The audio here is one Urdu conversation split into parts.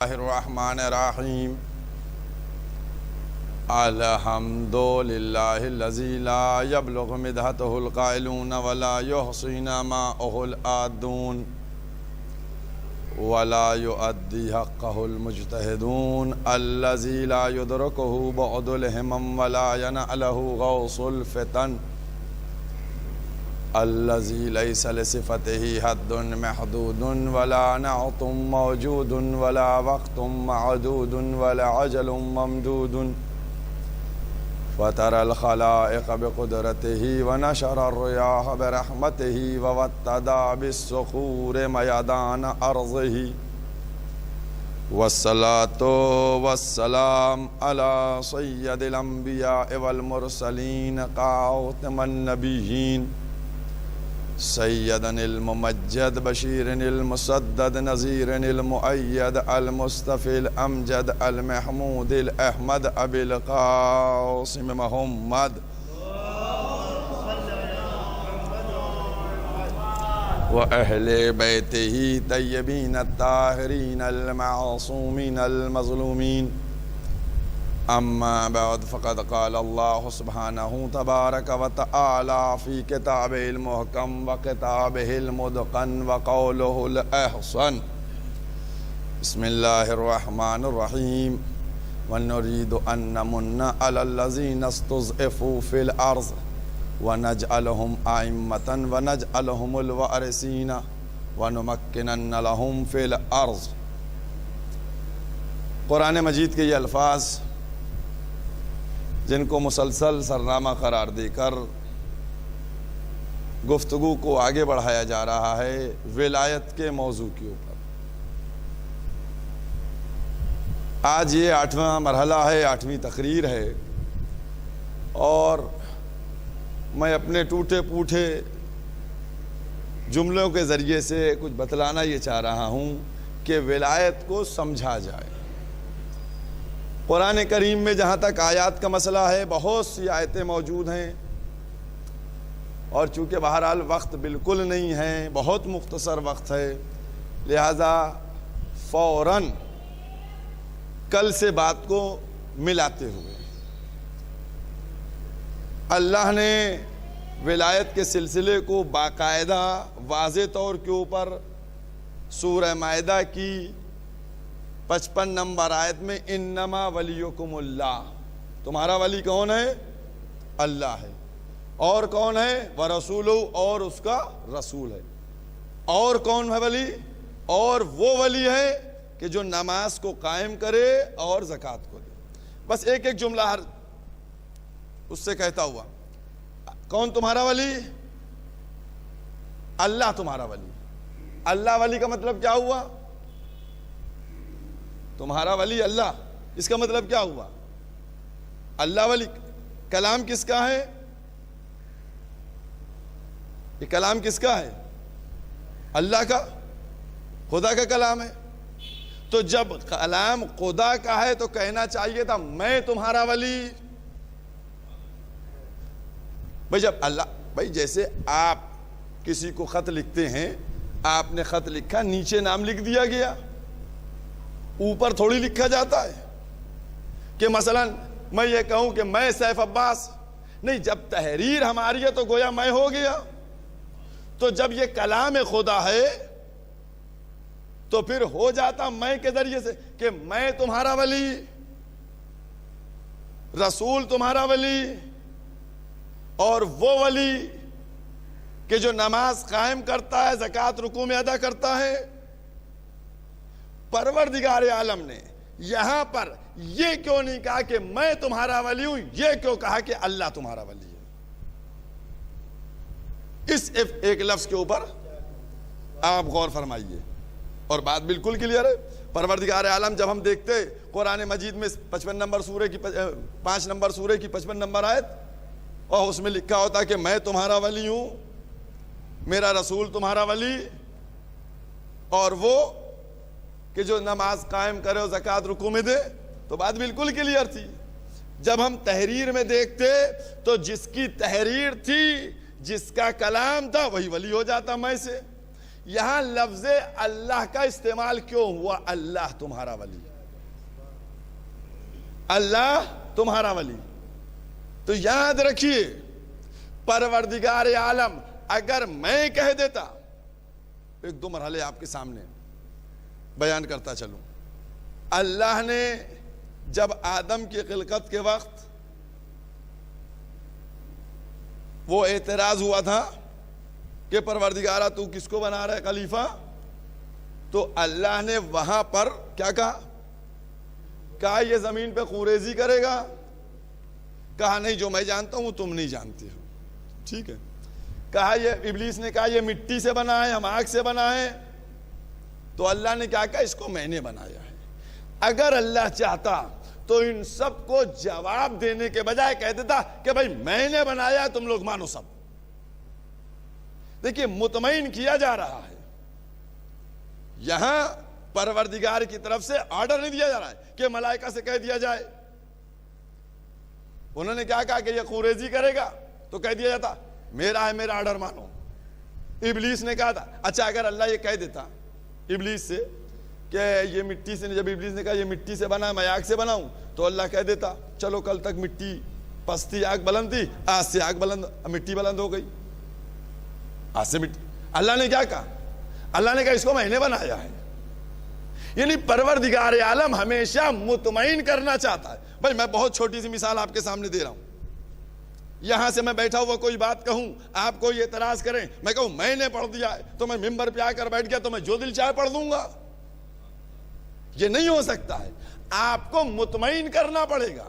الرحمن الرحیم الحمد للہ الذی لا یبلغ مدحتہ القائلون ولا یحصین ماءہ العادون ولا یؤدی حقہ المجتہدون الذی لا یدرکہ بعد الہمم ولا ینالہ غوص الفتن الذي ليس لصفته حد محدود ولا نعت موجود ولا وقت معدود ولا عجل ممدود فترى الخلائق بقدرته ونشر الرياح برحمته ووتدا بالصخور ميدان أرضه والصلاة والسلام على سيد الأنبياء والمرسلين خاتم النبيين سیدنا الممجد بشیر المسدد نذیر المؤید المصطفی الامجد المحمود الاحمد ابی القاسم محمد واہل بیتہ طیبین الطاہرین المعصومین المظلومین اما بعد فقد قال اللہ سبحانہ تبارک و تعالی فی کتابہ المحکم و کتابہ المتقن و قولہ الاحسن بسم اللہ الرحمن الرحیم ونريد ان نمن علی الذین استضعفوا فی الارض ونجعلهم ائمة ونجعلهم الوارثین ونمکنن لهم فی الارض۔ قرآن مجید کے یہ الفاظ جن کو مسلسل سرنامہ قرار دے کر گفتگو کو آگے بڑھایا جا رہا ہے ولایت کے موضوع کے اوپر۔ آج یہ 8واں مرحلہ ہے، 8ویں تقریر ہے، اور میں اپنے ٹوٹے پوٹے جملوں کے ذریعے سے کچھ بتلانا یہ چاہ رہا ہوں کہ ولایت کو سمجھا جائے۔ قرآن کریم میں جہاں تک آیات کا مسئلہ ہے بہت سی آیتیں موجود ہیں، اور چونکہ بہرحال وقت بالکل نہیں ہے، بہت مختصر وقت ہے، لہذا فوراً کل سے بات کو ملاتے ہوئے اللہ نے ولایت کے سلسلے کو باقاعدہ واضح طور کے اوپر سورہ مائدہ کی 55 نمبر آیت میں انما ولیکم اللہ، تمہارا ولی کون ہے؟ اللہ ہے۔ اور کون ہے؟ ورسولہ، اور اس کا رسول ہے۔ اور کون ہے ولی؟ اور وہ ولی ہے کہ جو نماز کو قائم کرے اور زکوٰۃ کو دے۔ بس ایک ایک جملہ ہر اس سے کہتا ہوا، کون تمہارا ولی؟ اللہ تمہارا ولی۔ اللہ ولی کا مطلب کیا ہوا؟ تمہارا ولی اللہ، اس کا مطلب کیا ہوا؟ اللہ ولی۔ کلام کس کا ہے؟ یہ کلام کس کا ہے؟ اللہ کا، خدا کا کلام ہے۔ تو جب کلام خدا کا ہے تو کہنا چاہیے تھا میں تمہارا ولی۔ بھائی جب اللہ، بھائی جیسے آپ کسی کو خط لکھتے ہیں، آپ نے خط لکھا، نیچے نام لکھ دیا گیا، اوپر تھوڑی لکھا جاتا ہے کہ مثلا میں یہ کہوں کہ میں سیف عباس، نہیں، جب تحریر ہماری ہے تو گویا میں ہو گیا۔ تو جب یہ کلام خدا ہے تو پھر ہو جاتا میں کے ذریعے سے کہ میں تمہارا ولی، رسول تمہارا ولی، اور وہ ولی کہ جو نماز قائم کرتا ہے، زکوٰۃ رکوع میں ادا کرتا ہے۔ پروردگار عالم نے یہاں پر یہ کیوں نہیں کہا کہ میں تمہارا ولی ہوں، یہ کیوں کہا کہ اللہ تمہارا ولی ہے؟ اس ایک لفظ کے اوپر آپ غور فرمائیے، اور بات بالکل کلیئر ہے۔ پروردگار عالم جب ہم دیکھتے قرآن مجید میں 55 نمبر سورہ کی 5 نمبر سورہ کی 55 نمبر آیت، اور اس میں لکھا ہوتا ہے کہ میں تمہارا ولی ہوں، میرا رسول تمہارا ولی، اور وہ کہ جو نماز قائم کرے اور زکوٰۃ رکوع میں دے، تو بات بالکل کلیئر تھی۔ جب ہم تحریر میں دیکھتے تو جس کی تحریر تھی، جس کا کلام تھا، وہی ولی ہو جاتا میں سے۔ یہاں لفظ اللہ کا استعمال کیوں ہوا؟ اللہ تمہارا ولی، اللہ تمہارا ولی. تو یاد رکھیے پروردگار عالم اگر میں کہہ دیتا، ایک دو مرحلے آپ کے سامنے بیان کرتا چلوں. اللہ نے جب آدم کی خلقت کے وقت وہ اعتراض ہوا تھا کہ پروردگارہ تو کس کو بنا رہا ہے خلیفہ، تو اللہ نے وہاں پر کیا کہا یہ زمین پہ خوریزی کرے گا؟ کہا نہیں، جو میں جانتا ہوں تم نہیں جانتے ہو. ٹھیک ہے. کہا یہ ابلیس نے کہا یہ مٹی سے بنا ہے، ہم آگ سے بنا ہے. تو اللہ نے کیا کہا؟ اس کو میں نے بنایا ہے. اگر اللہ چاہتا تو ان سب کو جواب دینے کے بجائے کہہ دیتا کہ بھائی میں نے بنایا، تم لوگ مانو سب. دیکھیے مطمئن کیا جا رہا ہے، یہاں پروردگار کی طرف سے آرڈر نہیں دیا جا رہا ہے کہ ملائکہ سے کہہ دیا جائے. انہوں نے کیا کہا کہ یہ خوریزی کرے گا، تو کہہ دیا جاتا میرا ہے، میرا آرڈر مانو. ابلیس نے کہا تھا اچھا اگر اللہ یہ کہہ دیتا ابلیس سے کہ یہ مٹی سے، جب ابلیس نے کہا یہ مٹی سے بنا ہے میں آگ سے بناؤں، تو اللہ کہہ دیتا چلو کل تک مٹی پستی آگ بلند تھی، آج سے آگ بلند، مٹی بلند ہو گئی. آج سے مٹی. اللہ نے کیا کہا؟ اللہ نے کہا اس کو میں نے بنایا ہے. یعنی پروردگار عالم ہمیشہ مطمئن کرنا چاہتا ہے. بھائی میں بہت چھوٹی سی مثال آپ کے سامنے دے رہا ہوں. یہاں سے میں بیٹھا ہوا کوئی بات کہوں، آپ کوئی اعتراض کریں، میں کہوں میں نے پڑھ دیا ہے، تو میں ممبر پہ آ کر بیٹھ گیا تو میں جو دل چاہے پڑھ دوں گا؟ یہ نہیں ہو سکتا ہے. آپ کو مطمئن کرنا پڑے گا،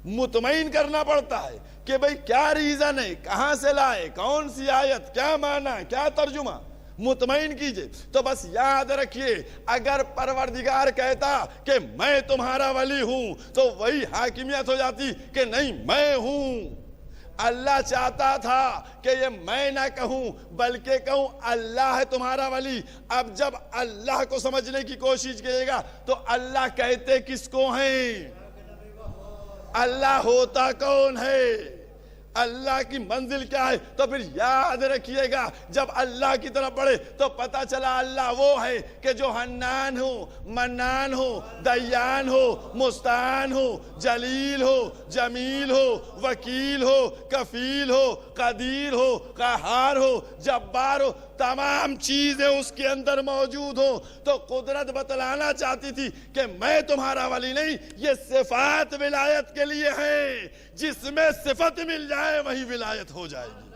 مطمئن کرنا پڑتا ہے کہ بھئی کیا ریزن ہے، کہاں سے لائے، کون سی آیت، کیا معنی، کیا ترجمہ، مطمئن کیجئے. تو بس یاد رکھیے اگر پروردگار کہتا کہ میں تمہارا ولی ہوں تو وہی حاکمیت ہو جاتی کہ نہیں میں ہوں. اللہ چاہتا تھا کہ یہ میں نہ کہوں بلکہ کہوں اللہ ہے تمہارا ولی. اب جب اللہ کو سمجھنے کی کوشش کیے گا تو اللہ کہتے کس کو ہیں، اللہ ہوتا کون ہے، اللہ کی منزل کیا ہے. تو پھر یاد رکھیے گا جب اللہ کی طرف بڑھے تو پتا چلا اللہ وہ ہے کہ جو حنان ہو، منان ہو، دیان ہو، مستعان ہو، جلیل ہو، جمیل ہو، وکیل ہو، کفیل ہو، قدیر ہو، قہار ہو، جبار ہو. تمام چیزیں اس کے اندر موجود ہوں. تو قدرت بتلانا چاہتی تھی کہ میں تمہارا ولی نہیں، یہ صفات ولایت کے لیے ہیں، جس میں صفت مل جائے وہی ولایت ہو جائے گی.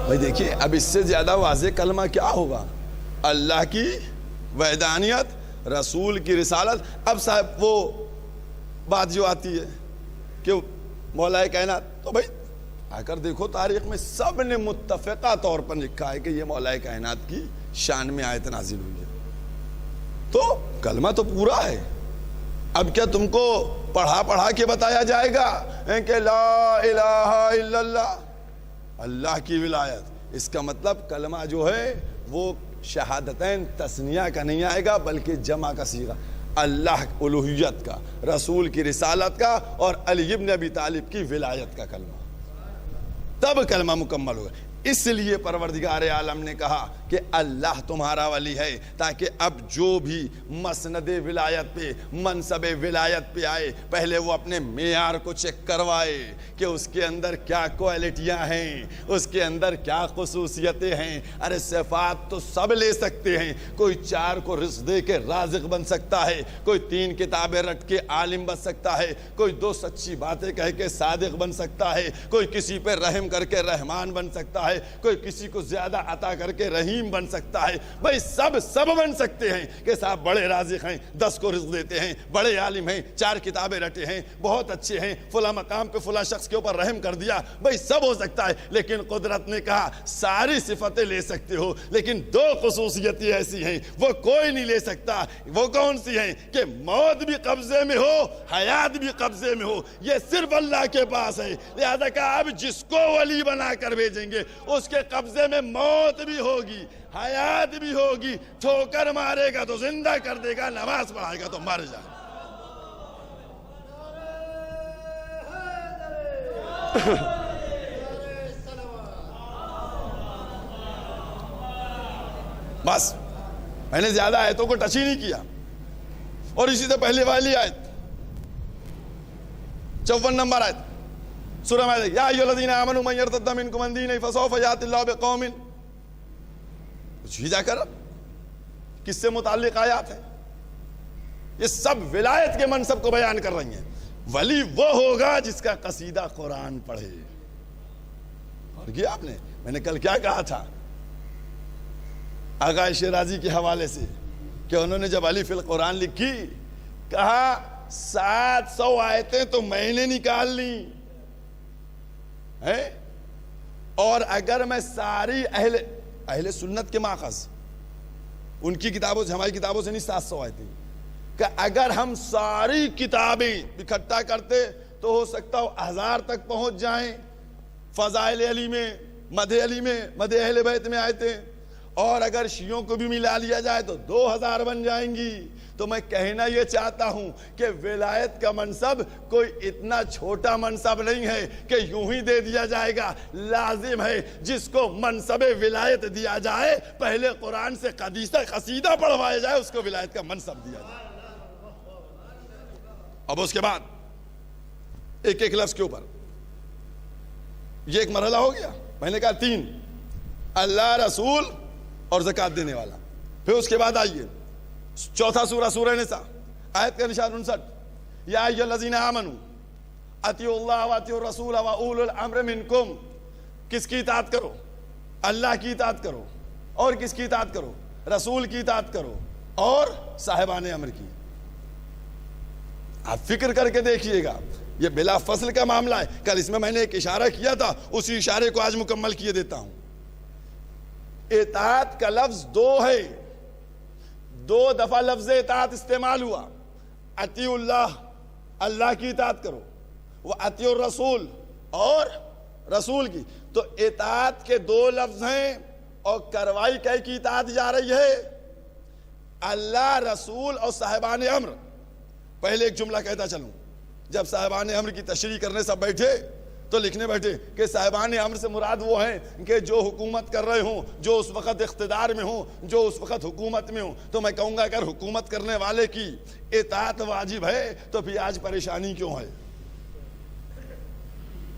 بھائی دیکھیے اب اس سے زیادہ واضح کلمہ کیا ہوگا؟ اللہ کی وحدانیت، رسول کی رسالت. اب صاحب وہ بات جو آتی ہے کہ مولا کائنات، تو بھائی آ کر دیکھو تاریخ میں سب نے متفقہ طور پر لکھا ہے کہ یہ مولا کائنات کی شان میں آیت نازل ہوئی ہے. تو کلمہ تو پورا ہے. اب کیا تم کو پڑھا کے بتایا جائے گا کہ لا الہ الا اللہ، اللہ کی ولایت؟ اس کا مطلب کلمہ جو ہے وہ شہادتین تثنیہ کا نہیں آئے گا بلکہ جمع کا صیغہ، اللہ الوہیت کا، رسول کی رسالت کا اور علی ابن ابی طالب کی ولایت کا کلمہ، تب کلمہ مکمل ہوگا. اس لیے پروردگار عالم نے کہا کہ اللہ تمہارا ولی ہے، تاکہ اب جو بھی مسند ولایت پہ، منصب ولایت پہ آئے پہلے وہ اپنے معیار کو چیک کروائے کہ اس کے اندر کیا کوالٹیاں ہیں، اس کے اندر کیا خصوصیتیں ہیں. ارے صفات تو سب لے سکتے ہیں، کوئی 4 کو رزق دے کے رازق بن سکتا ہے، کوئی 3 کتابیں رٹ کے عالم بن سکتا ہے، کوئی 2 سچی باتیں کہہ کے صادق بن سکتا ہے، کوئی کسی پہ رحم کر کے رحمان بن سکتا ہے، ہے, کوئی کسی کو زیادہ عطا کر کے رحیم بن سکتا ہے. بھائی سب بن سکتے ہیں کہ صاحب بڑے رازق ہیں, 10 کو رزق دیتے ہیں, بڑے عالم ہیں, 4 کتابیں رٹے ہیں, بہت اچھے ہیں, فلاں مقام پہ فلاں شخص کے اوپر رحم کر دیا. بھائی سب ہو سکتا ہے, لیکن قدرت نے کہا ساری صفتیں لے سکتے ہو, لیکن 2 خصوصیتیں ایسی ہیں وہ کوئی نہیں لے سکتا. وہ کون سی ہیں؟ کہ موت بھی قبضے میں ہو, حیات بھی قبضے میں ہو. یہ صرف اللہ کے پاس ہے. لہذا کہا اب جس کو ولی بنا کر بھیجیں گے اس کے قبضے میں موت بھی ہوگی, حیات بھی ہوگی. ٹھوکر مارے گا تو زندہ کر دے گا, نماز پڑھائے گا تو مر جائے گا. بس میں نے زیادہ آیتوں کو ٹچ ہی نہیں کیا. اور اسی سے پہلے والی آیت 54 نمبر آیت سورہ مائدہ, یا ایھا الذین آمنوا من یرتد منکم عن دینہ فسوف یأتی اللہ بقوم. جا کر کس سے متعلق آیات ہیں؟ یہ سب ولایت کے منصب کو بیان کر رہی ہیں. ولی وہ ہوگا جس کا قصیدہ قرآن پڑھے. اور کیا آپ نے, میں نے کل کیا کہا تھا آغا شیرازی کے حوالے سے, کہ انہوں نے جب علی فی القرآن لکھی, کہا 700 آیتیں تو میں نے نکال لی, اور اگر میں ساری اہل سنت کے ماخذ ان کی کتابوں سے, ہماری کتابوں سے نہیں, 700 آیتیں, کہ اگر ہم ساری کتابیں اکٹھا کرتے تو ہو سکتا ہو 1000 تک پہنچ جائیں. فضائل علی میں, مدح علی میں, مدح اہل بیت میں آیتیں, اور اگر شیعوں کو بھی ملا لیا جائے تو 2000 بن جائیں گی. تو میں کہنا یہ چاہتا ہوں کہ ولایت کا منصب کوئی اتنا چھوٹا منصب نہیں ہے کہ یوں ہی دے دیا جائے گا. لازم ہے جس کو منصب ولایت دیا جائے پہلے قرآن سے قصیدہ پڑھوایا جائے, اس کو ولایت کا منصب دیا جائے. اب اس کے بعد ایک ایک لفظ کے اوپر یہ ایک مرحلہ ہو گیا. میں نے کہا 3, اللہ, رسول اور زکوٰۃ دینے والا. پھر اس کے بعد آئیے چوتھا سورہ, سورہ نساء, آیت کا نشان 59, یا ایھا الذین آمنوا اطیعوا اللہ واطیعوا الرسول واولی الامر منکم. کس کی اطاعت کرو؟ اللہ کی اطاعت کرو. اور کس کی اطاعت کرو؟ رسول کی اطاعت کرو اور صاحبان امر کی. آپ فکر کر کے دیکھیے گا, یہ بلا فصل کا معاملہ ہے. کل اس میں نے ایک اشارہ کیا تھا, اسی اشارے کو آج مکمل کیے دیتا ہوں. اطاعت کا لفظ 2 ہے, 2 دفعہ لفظ اطاعت استعمال ہوا. اطیعوا اللہ, اللہ کی اطاعت کرو, وہ اطیعوا الرسول اور رسول کی. تو اطاعت کے 2 لفظ ہیں, اور کروائی کئی کی اطاعت جا رہی ہے؟ اللہ, رسول اور صاحبان امر. پہلے ایک جملہ کہتا چلوں, جب صاحبان امر کی تشریح کرنے سب بیٹھے تو لکھنے بیٹھے کہ صاحبان امر سے مراد وہ ہیں کہ جو حکومت کر رہے ہوں, جو اس وقت اقتدار میں ہوں, جو اس وقت حکومت میں ہوں. تو میں کہوں گا اگر حکومت کرنے والے کی اطاعت واجب ہے تو پھر آج پریشانی کیوں ہے؟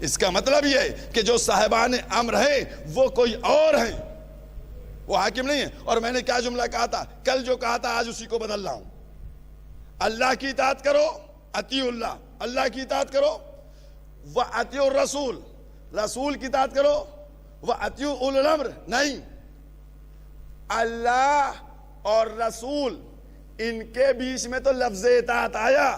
اس کا مطلب یہ ہے کہ جو صاحبان امر ہیں وہ کوئی اور ہیں, وہ حاکم نہیں ہے. اور میں نے کیا جملہ کہا تھا کل, جو کہا تھا آج اسی کو بدل رہا ہوں. اللہ کی اطاعت کرو, اطیعوا اللہ, اللہ کی اطاعت کرو. وَأَطِيعُوا الرَّسُولَ, رسول کی اطاعت کرو. وَأَطِيعُوا أُولِي الْأَمْرِ, نہیں, اللہ اور رسول ان کے بیچ میں تو لفظ اطاعت آیا,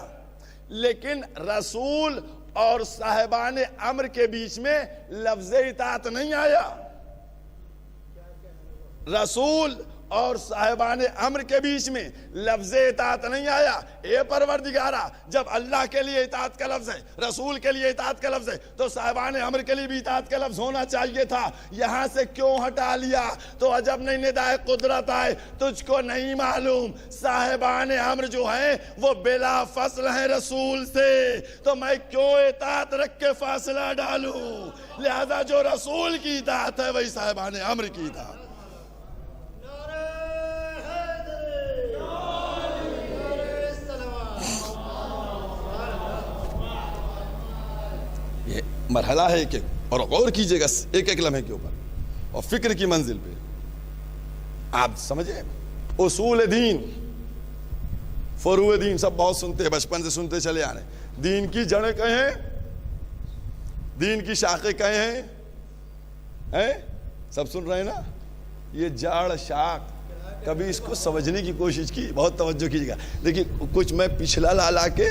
لیکن رسول اور صاحبان امر کے بیچ میں لفظ اطاعت نہیں آیا. رسول اور صاحبان امر کے بیچ میں لفظ اطاعت نہیں آیا. اے پروردگارہ, جب اللہ کے لیے اطاعت کا لفظ ہے, رسول کے لیے اطاعت کا لفظ ہے, تو صاحبان امر کے لیے بھی اطاعت کا لفظ ہونا چاہیے تھا. یہاں سے کیوں ہٹا لیا؟ تو عجب نہیں ندائے قدرت آئے. تجھ کو نہیں معلوم صاحبان امر جو ہیں وہ بلا فصل ہیں رسول سے, تو میں کیوں اطاعت رکھ کے فاصلہ ڈالوں؟ لہذا جو رسول کی اطاعت ہے وہی صاحبان امر کی اطاعت. مرحلہ ہے کہ, اور غور کیجئے گا ایک ایک لمحے کے اوپر اور فکر کی منزل پہ. آپ سمجھے, اصول دین, فروع دین سب بہت سنتے ہیں, بچپن سے سنتے چلے آ رہے ہیں. دین کی جڑیں کہیں ہیں, دین کی شاخیں کہیں ہیں, سب سن رہے ہیں نا؟ یہ جڑ شاخ، کبھی اس کو سمجھنے کی کوشش کی، بہت توجہ کیجیے گا. لیکن کچھ میں پچھلا لا کے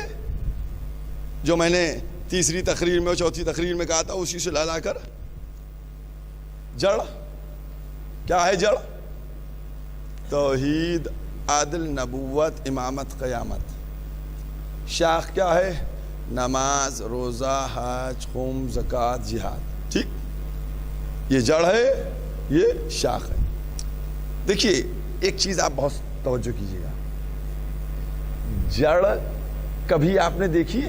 جو میں نے تیسری تقریر میں اور چوتھی تقریر میں کہا تھا اسی سے لا کر جڑ کیا ہے؟ جڑ توحید، عدل، نبوت، امامت، قیامت. شاخ کیا ہے؟ نماز، روزہ، حج، خم، زکوٰۃ، جہاد. ٹھیک، یہ جڑ ہے، یہ شاخ ہے. دیکھیے ایک چیز آپ بہت توجہ کیجیے گا، جڑ کبھی آپ نے دیکھی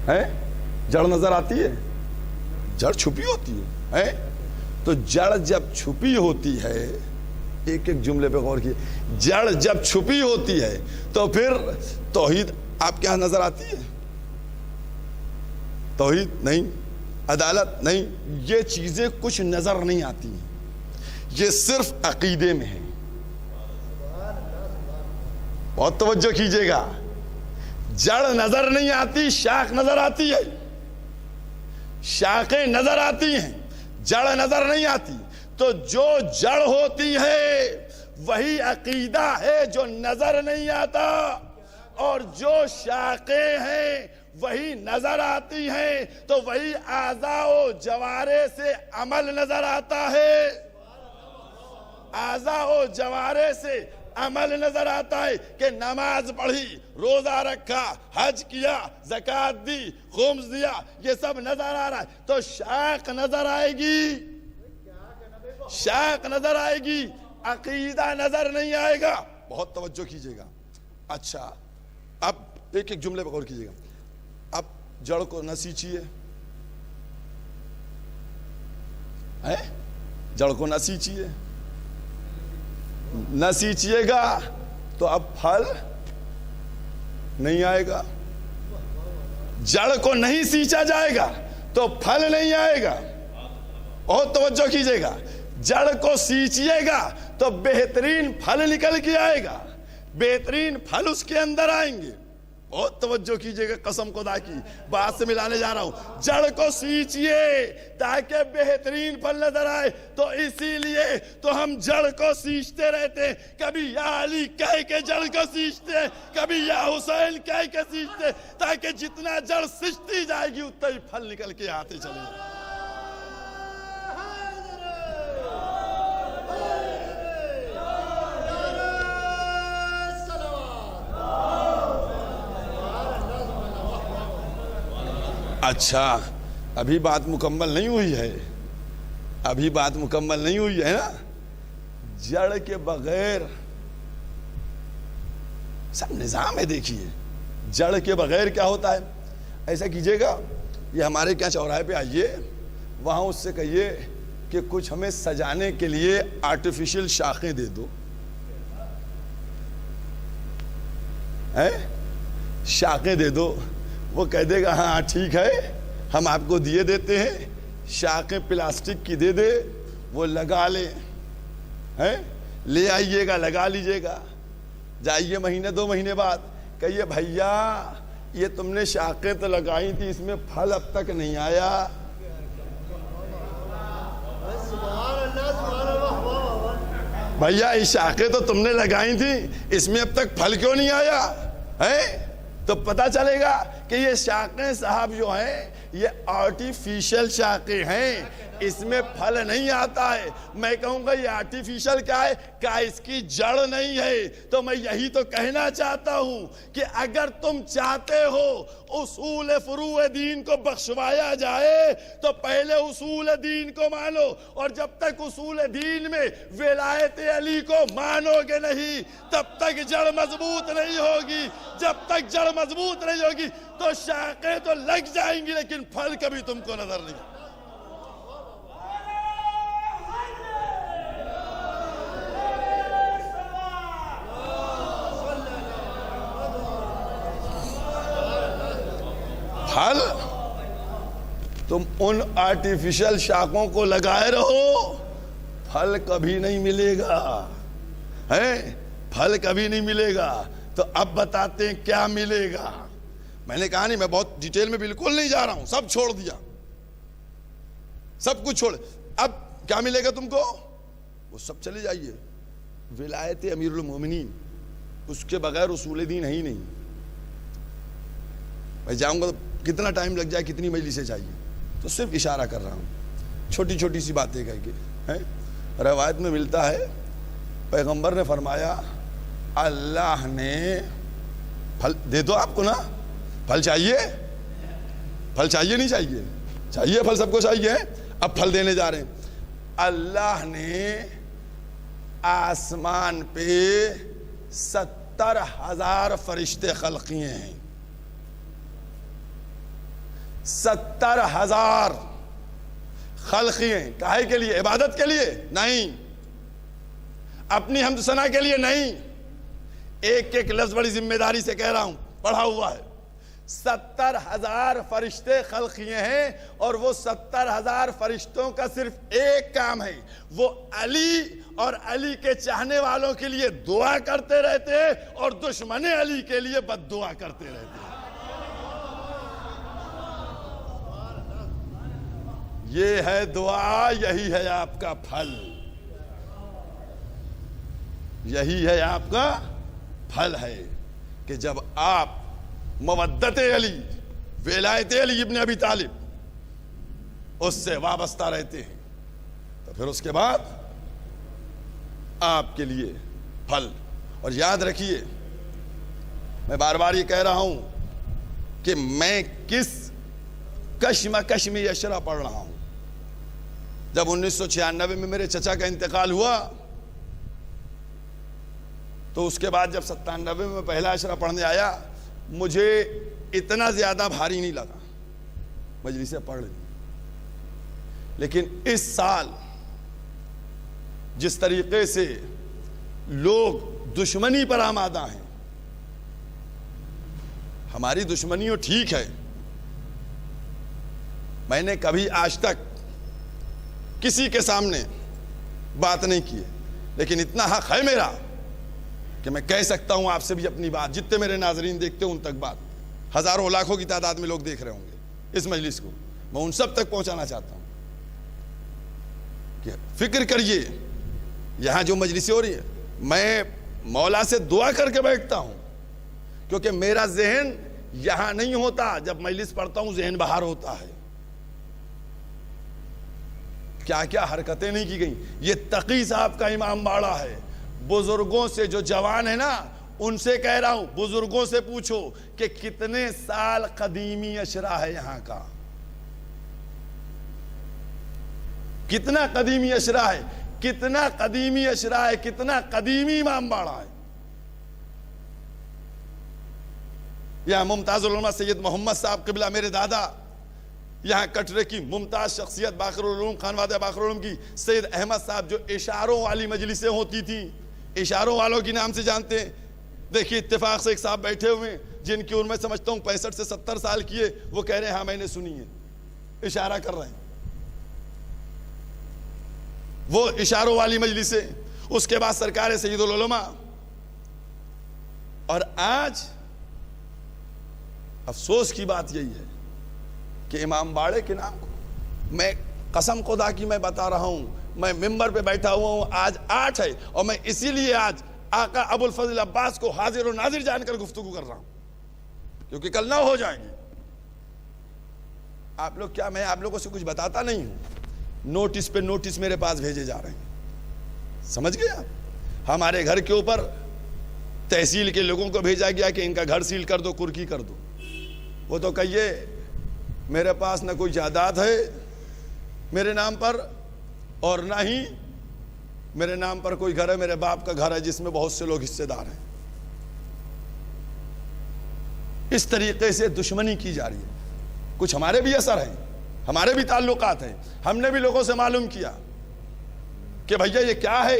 ہے؟ جڑ نظر آتی ہے؟ جڑ چھپی ہوتی ہے. تو جڑ جب چھپی ہوتی ہے، ایک ایک جملے پہ غور کیجیے، جڑ جب چھپی ہوتی ہے تو پھر توحید آپ کے یہاں نظر آتی ہے؟ توحید نہیں، عدالت نہیں، یہ چیزیں کچھ نظر نہیں آتی ہیں، یہ صرف عقیدے میں ہے. بہت توجہ کیجیے گا، جڑ نظر نہیں آتی، شاخ نظر آتی ہے. شاخیں نظر آتی ہیں، جڑ نظر نہیں آتی. تو جو جڑ ہوتی ہے وہی عقیدہ ہے جو نظر نہیں آتا، اور جو شاخیں ہیں وہی نظر آتی ہیں. تو وہی اعضاء و جوارح سے عمل نظر آتا ہے، اعضاء و جوارح سے عمل نظر آتا ہے کہ نماز پڑھی، روزہ رکھا، حج کیا، زکوٰۃ دی، خمس دیا، یہ سب نظر آ رہا ہے. تو شاخ نظر آئے گی، شاخ نظر آئے گی، عقیدہ نظر نہیں آئے گا. بہت توجہ کیجیے گا. اچھا اب ایک ایک جملے پہ غور کیجیے گا. اب جڑ کو نہ سینچیے، جڑ کو نہ سینچیے، نہ سینچیے گا تو اب پھل نہیں آئے گا. جڑ کو نہیں سینچا جائے گا تو پھل نہیں آئے گا. بہت توجہ کیجیے گا. جڑ کو سینچیے گا تو بہترین پھل نکل کے آئے گا، بہترین پھل اس کے اندر آئیں گے. بہت توجہ کیجیے گا، قسم خدا کی بات سے ملانے جا رہا ہوں. جڑ کو سینچیے تاکہ بہترین پھل نظر آئے. تو اسی لیے تو ہم جڑ کو سینچتے رہتے ہیں. کبھی یا علی کہہ کے جڑ کو سینچتے ہیں، کبھی یا حسین کہہ کے سینچتے، تاکہ جتنا جڑ سینچتی جائے گی اتنا ہی پھل نکل کے آتے چلے جائیں. اچھا ابھی بات مکمل نہیں ہوئی ہے، ابھی بات مکمل نہیں ہوئی ہے نا. جڑ کے بغیر سب نظام ہے. دیکھیے جڑ کے بغیر کیا ہوتا ہے. ایسا کیجیے گا، یہ ہمارے کیا چوراہے پہ آئیے، وہاں اس سے کہیے کہ کچھ ہمیں سجانے کے لیے آرٹیفیشل شاخیں دے دو. شاخیں دے دو. وہ کہہ دے گا ہاں ٹھیک ہے، ہم آپ کو دیے دیتے ہیں. شاخیں پلاسٹک کی دے دے، وہ لگا لے، لے آئیے گا، لگا لیجئے گا. جائیے مہینے 2 مہینے بعد کہیے بھیا یہ تم نے شاخیں تو لگائی تھی، اس میں پھل اب تک نہیں آیا. بھیا یہ شاخیں تو تم نے لگائی تھی، اس میں اب تک پھل کیوں نہیں آیا ہے؟ تو پتا چلے گا کہ یہ شاخیں صاحب جو ہیں یہ آرٹیفیشل شاخیں ہیں، اس میں پھل نہیں آتا ہے. میں کہوں گا یہ آرٹیفیشل کیا ہے؟ کیا اس کی جڑ نہیں ہے؟ تو میں یہی تو کہنا چاہتا ہوں کہ اگر تم چاہتے ہو اصول فروع دین کو بخشوایا جائے تو پہلے اصول دین کو مانو. اور جب تک اصول دین میں ولایت علی کو مانو گے نہیں تب تک جڑ مضبوط نہیں ہوگی. جب تک جڑ مضبوط نہیں ہوگی تو شاخیں تو لگ جائیں گی لیکن پھل کبھی تم کو نظر نہیں. پھل تم ان آرٹیفیشل شاخوں کو لگائے رہو، پھل کبھی نہیں ملے گا، پھل کبھی نہیں ملے گا. تو اب بتاتے ہیں کیا ملے گا. میں نے کہا نہیں، میں بہت ڈیٹیل میں بالکل نہیں جا رہا ہوں، سب چھوڑ دیا، سب کچھ چھوڑ. اب کیا ملے گا تم کو؟ وہ سب چلے جائیے. ولایت امیر المومنین اس کے بغیر اصول دین ہے ہی نہیں. میں جاؤں گا تو کتنا ٹائم لگ جائے, کتنی مجلسیں چاہیے, تو صرف اشارہ کر رہا ہوں, چھوٹی چھوٹی سی باتیں کہہ کے. روایت میں ملتا ہے پیغمبر نے فرمایا اللہ نے پھل دے دو آپ کو نا, پھل چاہیے, پھل چاہیے نہیں چاہیے, چاہیے پھل, سب کو چاہیے. اب پھل دینے جا رہے ہیں. اللہ نے آسمان پہ 70,000 فرشتے خلق کیے ہیں. 70,000 خلق کیے ہیں. کاہے کے لیے؟ عبادت کے لیے نہیں, اپنی حمد ثنا کے لیے نہیں. ایک ایک لفظ بڑی ذمہ داری سے کہہ رہا ہوں, پڑھا ہوا ہے. 70,000 فرشتے خلق کیے ہیں, اور وہ 70,000 فرشتوں کا صرف ایک کام ہے, وہ علی اور علی کے چاہنے والوں کے لیے دعا کرتے رہتے ہیں, اور دشمن علی کے لیے بد دعا کرتے رہتے ہیں. یہ ہے دعا, یہی ہے آپ کا پھل, یہی ہے آپ کا پھل ہے کہ جب آپ مودت علی, ولایت علی ابن ابی طالب اس سے وابستہ رہتے ہیں, تو پھر اس کے بعد آپ کے لیے پھل. اور یاد رکھیے, میں بار بار یہ کہہ رہا ہوں کہ میں کس کشمکش میں یہ شرح پڑھ رہا ہوں. جب 1996 میں میرے چچا کا انتقال ہوا, تو اس کے بعد جب 97 میں پہلا اشرا پڑھنے آیا, مجھے اتنا زیادہ بھاری نہیں لگا, مجلسیں پڑھ لی. لیکن اس سال جس طریقے سے لوگ دشمنی پر آمادہ ہیں, ہماری دشمنیوں ٹھیک ہے, میں نے کبھی آج تک کسی کے سامنے بات نہیں کی, لیکن اتنا حق ہے میرا کہ میں کہہ سکتا ہوں آپ سے بھی اپنی بات. جتنے میرے ناظرین دیکھتے ہیں ان تک بات, ہزاروں لاکھوں کی تعداد میں لوگ دیکھ رہے ہوں گے اس مجلس کو, میں ان سب تک پہنچانا چاہتا ہوں کہ فکر کریے. یہاں جو مجلس ہو رہی ہے, میں مولا سے دعا کر کے بیٹھتا ہوں, کیونکہ میرا ذہن یہاں نہیں ہوتا, جب مجلس پڑھتا ہوں ذہن باہر ہوتا ہے. کیا کیا حرکتیں نہیں کی گئیں. یہ تقی صاحب کا امام باڑہ ہے. بزرگوں سے جو جوان ہے نا, ان سے کہہ رہا ہوں, بزرگوں سے پوچھو کہ کتنے سال قدیمی اشرا ہے یہاں کا, کتنا قدیمی اشرا ہے, کتنا قدیمی اشرا ہے, کتنا قدیمی امام باڑہ ہے. یہاں ممتاز العلماء سید محمد صاحب قبلہ میرے دادا, یہاں کٹرے کی ممتاز شخصیت باقر العلوم, خانوادہ باقر العلوم کی سید احمد صاحب, جو اشاروں والی مجلسیں ہوتی تھیں, اشاروں والوں کی نام سے جانتے ہیں. دیکھیے اتفاق سے ایک صاحب بیٹھے ہوئے ہیں جن کی عمر میں سمجھتا ہوں 65 سے 70 سال کی ہے, وہ کہہ رہے ہیں ہاں میں نے سنی ہے, اشارہ کر رہے ہیں. وہ اشاروں والی مجلسیں, اس کے بعد سرکار سید العلماء. اور آج افسوس کی بات یہی ہے کہ امام باڑے کے نام کو, میں قسم خدا کی میں بتا رہا ہوں, میں ممبر پہ بیٹھا ہوا ہوں, آج 8 ہے, اور میں اسی لیے آج آقا ابو الفضل عباس کو حاضر و ناظر جان کر گفتگو کر رہا ہوں, کیونکہ کل نہ ہو جائیں گے. آپ لوگ کیا, میں آپ لوگوں سے کچھ بتاتا نہیں ہوں, نوٹس پہ نوٹس میرے پاس بھیجے جا رہے ہیں, سمجھ گئے آپ. ہمارے گھر کے اوپر تحصیل کے لوگوں کو بھیجا گیا کہ ان کا گھر سیل کر دو, کرکی کر دو. وہ تو کہیے میرے پاس نہ کوئی جائیداد ہے میرے نام پر, اور نہ ہی میرے نام پر کوئی گھر ہے, میرے باپ کا گھر ہے جس میں بہت سے لوگ حصے دار ہیں. اس طریقے سے دشمنی کی جا رہی ہے. کچھ ہمارے بھی اثر ہیں, ہمارے بھی تعلقات ہیں. ہم نے بھی لوگوں سے معلوم کیا کہ بھیا یہ کیا ہے,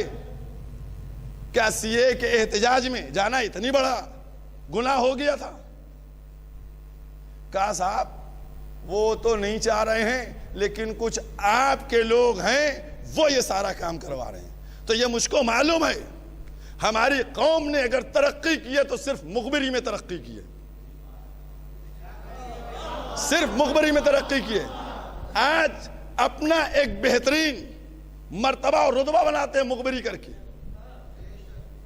کیا سی اے کے احتجاج میں جانا اتنی بڑا گناہ ہو گیا تھا. کہا صاحب وہ تو نہیں چاہ رہے ہیں, لیکن کچھ آپ کے لوگ ہیں وہ یہ سارا کام کروا رہے ہیں. تو یہ مجھ کو معلوم ہے, ہماری قوم نے اگر ترقی کی ہے تو صرف مخبری میں ترقی کی ہے, صرف مخبری میں ترقی کی ہے. آج اپنا ایک بہترین مرتبہ اور رتبہ بناتے ہیں مخبری کر کے.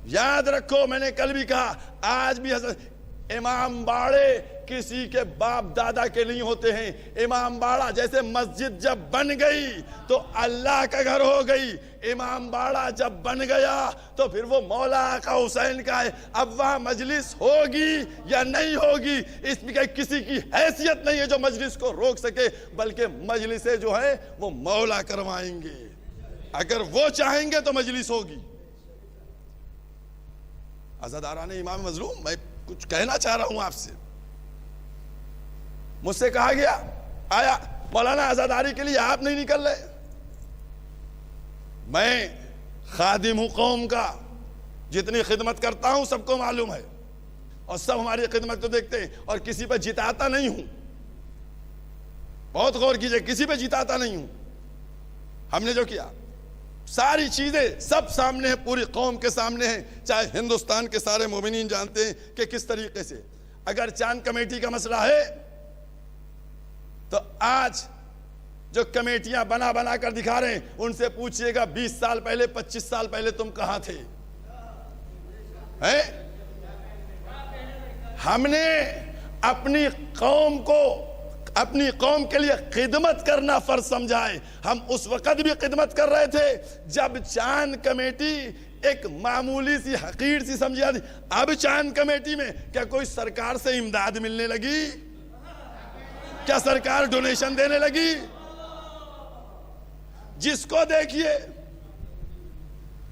یاد رکھو میں نے کل بھی کہا, آج بھی حضرت امام باڑے کسی کے باپ دادا کے نہیں ہوتے ہیں. امام باڑہ جیسے مسجد جب بن گئی تو اللہ کا گھر ہو گئی, امام باڑہ جب بن گیا تو پھر وہ مولا آقا حسین کا ہے. اب وہاں مجلس ہوگی یا نہیں ہوگی اس میں کسی کی حیثیت نہیں ہے جو مجلس کو روک سکے, بلکہ مجلسیں جو ہیں وہ مولا کروائیں گے. اگر وہ چاہیں گے تو مجلس ہوگی. عزاداران امام مظلوم, میں کچھ کہنا چاہ رہا ہوں آپ سے. مجھ سے کہا گیا آیا مولانا عزاداری کے لیے آپ نہیں نکل رہے. میں خادم ہوں قوم کا, جتنی خدمت کرتا ہوں سب کو معلوم ہے, اور سب ہماری خدمت کو دیکھتے ہیں, اور کسی پہ جتاتا نہیں ہوں. بہت غور کیجئے, کسی پہ جتاتا نہیں ہوں. ہم نے جو کیا ساری چیزیں سب سامنے ہیں, پوری قوم کے سامنے ہیں, چاہے ہندوستان کے سارے مومنین جانتے ہیں کہ کس طریقے سے. اگر چاند کمیٹی کا مسئلہ ہے تو آج جو کمیٹیاں بنا بنا کر دکھا رہے ہیں ان سے پوچھئے گا 20 سال پہلے 25 سال پہلے تم کہاں تھے؟ ہم نے اپنی قوم کے لیے خدمت کرنا فرض سمجھا ہے. ہم اس وقت بھی خدمت کر رہے تھے جب چاند کمیٹی ایک معمولی سی حقیر سی سمجھی جاتی. اب چاند کمیٹی میں کیا کوئی سرکار سے امداد ملنے لگی؟ کیا سرکار ڈونیشن دینے لگی؟ جس کو دیکھیے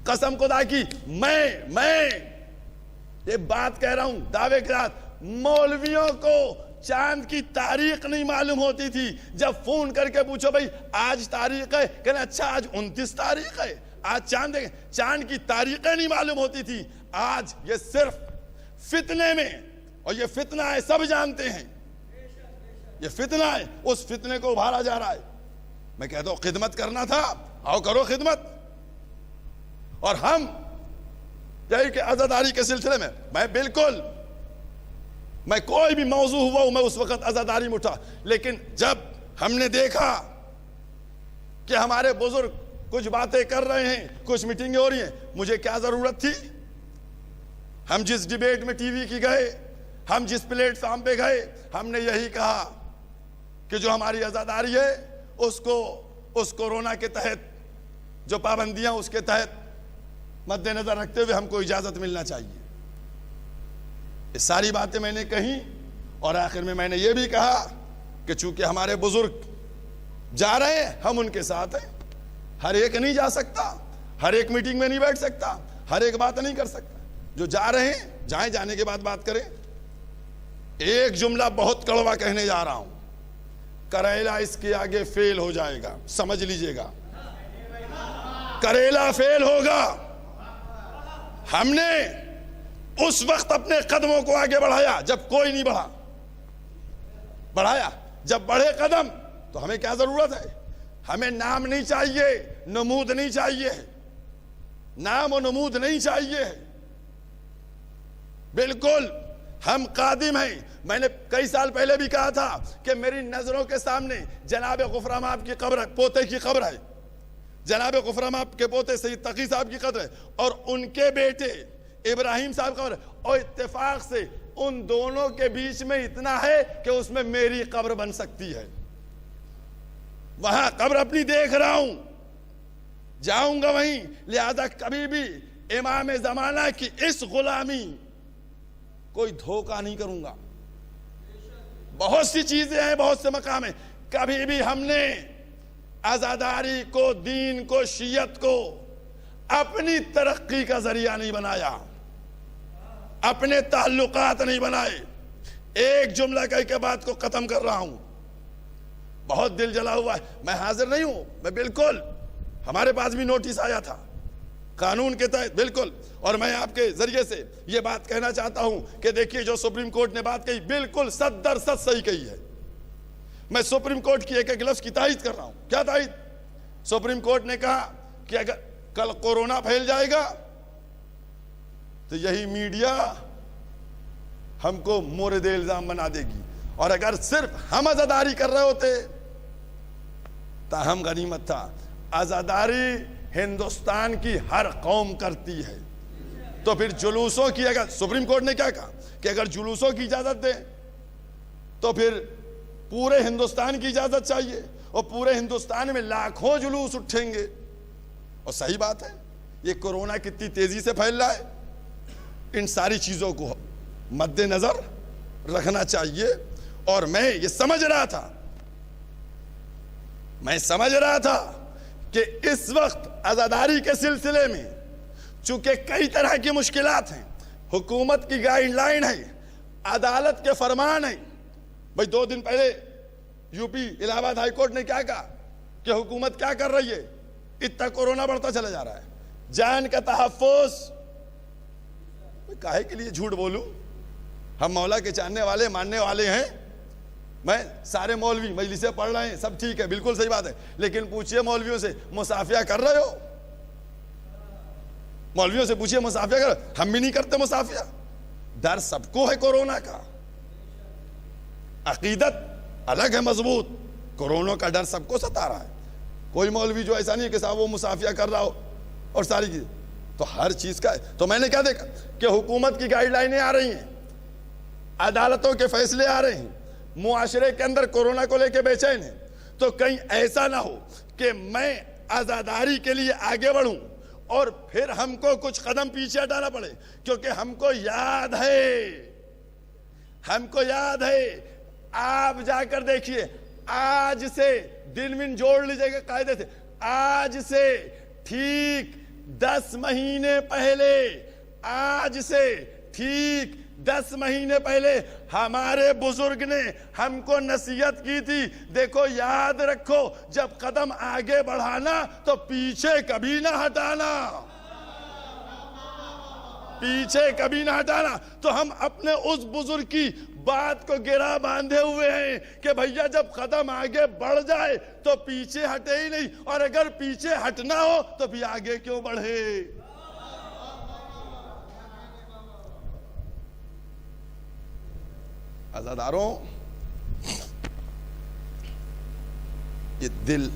قسم خدا کی, میں یہ بات کہہ رہا ہوں دعوے کے ساتھ, مولویوں کو چاند کی تاریخ نہیں معلوم ہوتی تھی. جب فون کر کے پوچھو بھائی آج تاریخ ہے, کہنا اچھا آج 29 تاریخ ہے, آج چاند ہے. چاند کی تاریخیں نہیں معلوم ہوتی تھی. آج یہ صرف فتنے میں, اور یہ فتنہ ہے سب جانتے ہیں, یہ فتنہ ہے, اس فتنے کو ابھارا جا رہا ہے. میں کہتا ہوں خدمت کرنا تھا, آؤ کرو خدمت. اور ہم یہی کہ عزاداری کے سلسلے میں بالکل میں کوئی بھی موضوع ہوا ہوں میں اس وقت عزاداری میں اٹھا, لیکن جب ہم نے دیکھا کہ ہمارے بزرگ کچھ باتیں کر رہے ہیں, کچھ میٹنگیں ہو رہی ہیں, مجھے کیا ضرورت تھی؟ ہم جس ڈیبیٹ میں ٹی وی کی گئے, ہم جس پلیٹ فارم پہ گئے, ہم نے یہی کہا کہ جو ہماری عزاداری ہے اس کورونا کے تحت جو پابندیاں اس کے تحت مد نظر رکھتے ہوئے ہم کو اجازت ملنا چاہیے. یہ ساری باتیں میں نے کہیں, اور آخر میں نے یہ بھی کہا کہ چونکہ ہمارے بزرگ جا رہے ہیں ہم ان کے ساتھ ہیں. ہر ایک نہیں جا سکتا, ہر ایک میٹنگ میں نہیں بیٹھ سکتا, ہر ایک بات نہیں کر سکتا. جو جا رہے ہیں جائیں, جانے کے بعد بات کریں. ایک جملہ بہت کڑوا کہنے جا رہا ہوں, کریلا اس کے آگے فیل ہو جائے گا, سمجھ لیجئے گا, کریلا فیل ہوگا. ہم نے اس وقت اپنے قدموں کو آگے بڑھایا جب کوئی نہیں بڑھایا. جب بڑھے قدم تو ہمیں کیا ضرورت ہے؟ ہمیں نام نہیں چاہیے, نمود نہیں چاہیے, نام و نمود نہیں چاہیے. بالکل ہم قادم ہیں. میں نے کئی سال پہلے بھی کہا تھا کہ میری نظروں کے سامنے جناب غفران آپ کی قبر, پوتے کی قبر ہے, جناب غفران آپ کے پوتے سید تقی صاحب کی قبر ہے, اور ان کے بیٹے ابراہیم صاحب قبر ہے, اور اتفاق سے ان دونوں کے بیچ میں اتنا ہے کہ اس میں میری قبر بن سکتی ہے. وہاں قبر اپنی دیکھ رہا ہوں, جاؤں گا وہیں. لہذا کبھی بھی امام زمانہ کی اس غلامی کوئی دھوکہ نہیں کروں گا. بہت سی چیزیں ہیں, بہت سے مقام ہیں. کبھی بھی ہم نے عزاداری کو, دین کو, شیعت کو اپنی ترقی کا ذریعہ نہیں بنایا, اپنے تعلقات نہیں بنائے. ایک جملہ کہہ کے بات کو ختم کر رہا ہوں. بہت دل جلا ہوا ہے, میں حاضر نہیں ہوں, میں بالکل, ہمارے پاس بھی نوٹس آیا تھا قانون کے تحت بالکل. اور میں آپ کے ذریعے سے یہ بات کہنا چاہتا ہوں کہ دیکھیے جو سپریم کورٹ نے بات کہی بالکل 100% صحیح کہی ہے. میں سپریم کورٹ کی ایک لفظ کی تائید کر رہا ہوں. کیا تائید؟ سپریم کورٹ نے کہا کہ اگر کل کورونا پھیل جائے گا تو یہی میڈیا ہم کو مورد الزام بنا دے گی, اور اگر صرف ہم عزاداری کر رہے ہوتے تاہم غنیمت تھا. عزاداری ہندوستان کی ہر قوم کرتی ہے. تو پھر جلوسوں کی، اگر سپریم کورٹ نے کیا کہا کہ اگر جلوسوں کی اجازت دیں تو پھر پورے ہندوستان کی اجازت چاہیے، اور پورے ہندوستان میں لاکھوں جلوس اٹھیں گے. اور صحیح بات ہے، یہ کورونا کتنی تیزی سے پھیل رہا ہے، ان ساری چیزوں کو مد نظر رکھنا چاہیے. اور میں یہ سمجھ رہا تھا کہ اس وقت عزاداری کے سلسلے میں چونکہ کئی طرح کی مشکلات ہیں، حکومت کی گائیڈ لائن ہے، عدالت کے فرمان ہیں. بھئی 2 دن پہلے یو پی الہ آباد ہائی کورٹ نے کیا کہا کہ حکومت کیا کر رہی ہے، اتنا کورونا بڑھتا چلا جا رہا ہے، جان کا تحفظ. کاہے کے لیے جھوٹ بولوں؟ ہم مولا کے چاہنے والے ماننے والے ہیں. میں سارے مولوی مجلسیں پڑھ رہے ہیں، سب ٹھیک ہے، بالکل صحیح بات ہے، لیکن پوچھئے مولویوں سے مصافحہ کر رہے ہو؟ مولویوں سے پوچھئے مصافحہ کر رہے ہو؟ ہم بھی نہیں کرتے مصافحہ. ڈر سب کو ہے کورونا کا، عقیدت الگ ہے مضبوط، کورونا کا ڈر سب کو ستا رہا ہے. کوئی مولوی جو ایسا نہیں ہے کہ صاحب وہ مصافحہ کر رہا ہو اور ساری چیز. تو ہر چیز کا ہے. تو میں نے کیا دیکھا کہ حکومت کی گائیڈ لائنیں آ رہی ہیں، عدالتوں کے فیصلے آ رہے ہیں، معاشرے کے اندر کورونا کو لے کے بے چین ہیں. تو کہیں ایسا نہ ہو کہ میں عزاداری کے لیے آگے بڑھوں اور پھر ہم کو کچھ قدم پیچھے ہٹانا پڑے. کیونکہ ہم کو یاد ہے، آپ جا کر دیکھیے، آج سے دن جوڑ لیجئے گا قاعدے سے، آج سے ٹھیک 10 مہینے پہلے، آج سے ٹھیک 10 مہینے پہلے ہمارے بزرگ نے ہم کو نصیحت کی تھی، دیکھو یاد رکھو جب قدم آگے بڑھانا تو پیچھے کبھی نہ ہٹانا، پیچھے کبھی نہ ہٹانا. تو ہم اپنے اس بزرگ کی بات کو گرا باندھے ہوئے ہیں کہ بھیا جب قدم آگے بڑھ جائے تو پیچھے ہٹے ہی نہیں، اور اگر پیچھے ہٹنا ہو تو پھر آگے کیوں بڑھے. عزاداروں، یہ دل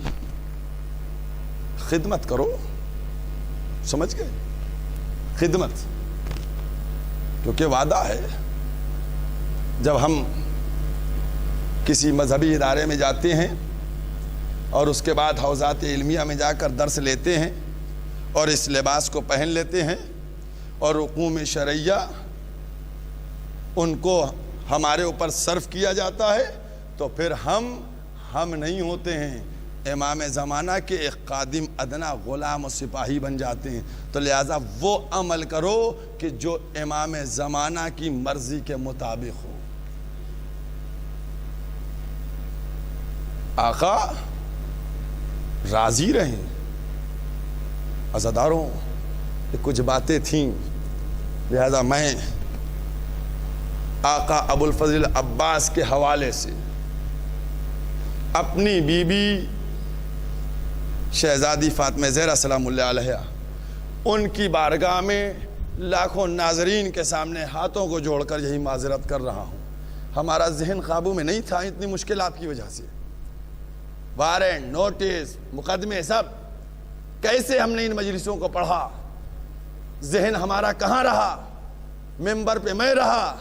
خدمت کرو، سمجھ گئے؟ خدمت، کیونکہ وعدہ ہے جب ہم کسی مذہبی ادارے میں جاتے ہیں اور اس کے بعد حوزات علمیہ میں جا کر درس لیتے ہیں اور اس لباس کو پہن لیتے ہیں اور رقوم شرعیہ ان کو ہمارے اوپر صرف کیا جاتا ہے، تو پھر ہم نہیں ہوتے ہیں، امام زمانہ کے ایک خادم ادنا غلام و سپاہی بن جاتے ہیں. تو لہٰذا وہ عمل کرو کہ جو امام زمانہ کی مرضی کے مطابق ہو. آقا راضی رہیں. عزاداروں، کچھ باتیں تھیں، لہذا میں آقا ابو الفضل عباس کے حوالے سے اپنی بی بی شہزادی فاطمہ زہرا سلام اللہ علیہ، ان کی بارگاہ میں لاکھوں ناظرین کے سامنے ہاتھوں کو جوڑ کر یہی معذرت کر رہا ہوں. ہمارا ذہن قابو میں نہیں تھا اتنی مشکلات کی وجہ سے، وارنٹ، نوٹس، مقدمے، سب کیسے ہم نے ان مجلسوں کو پڑھا، ذہن ہمارا کہاں رہا، ممبر پہ میں رہا،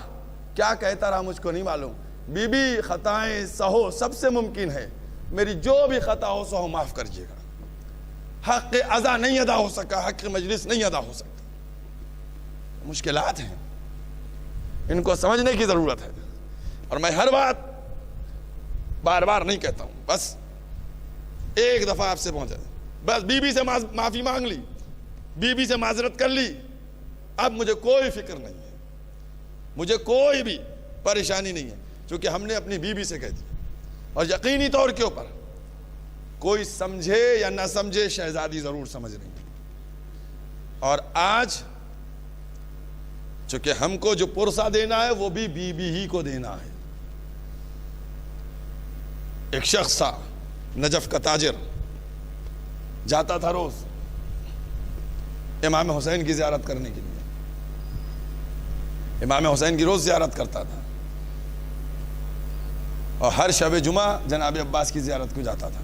کیا کہتا رہا مجھ کو نہیں معلوم. بی بی خطائیں سہو سب سے ممکن ہے، میری جو بھی خطا ہو سہو معاف کریے گا. حق ادا نہیں ادا ہو سکا، حق مجلس نہیں ادا ہو سکتا. مشکلات ہیں، ان کو سمجھنے کی ضرورت ہے. اور میں ہر بات بار بار نہیں کہتا ہوں، بس ایک دفعہ آپ سے پہنچا، بس بی بی سے معافی مانگ لی، بی بی سے معذرت کر لی، اب مجھے کوئی فکر نہیں ہے، مجھے کوئی بھی پریشانی نہیں ہے، چونکہ ہم نے اپنی بی بی سے کہہ دیا. اور یقینی طور کے اوپر کوئی سمجھے یا نہ سمجھے، شہزادی ضرور سمجھ رہی ہے. اور آج چونکہ ہم کو جو پرسہ دینا ہے وہ بھی بی بی ہی کو دینا ہے. ایک شخص تھا نجف کا تاجر، جاتا تھا روز امام حسین کی زیارت کرنے کے لیے، امام حسین کی روز زیارت کرتا تھا، اور ہر شب جمعہ جناب عباس کی زیارت کو جاتا تھا.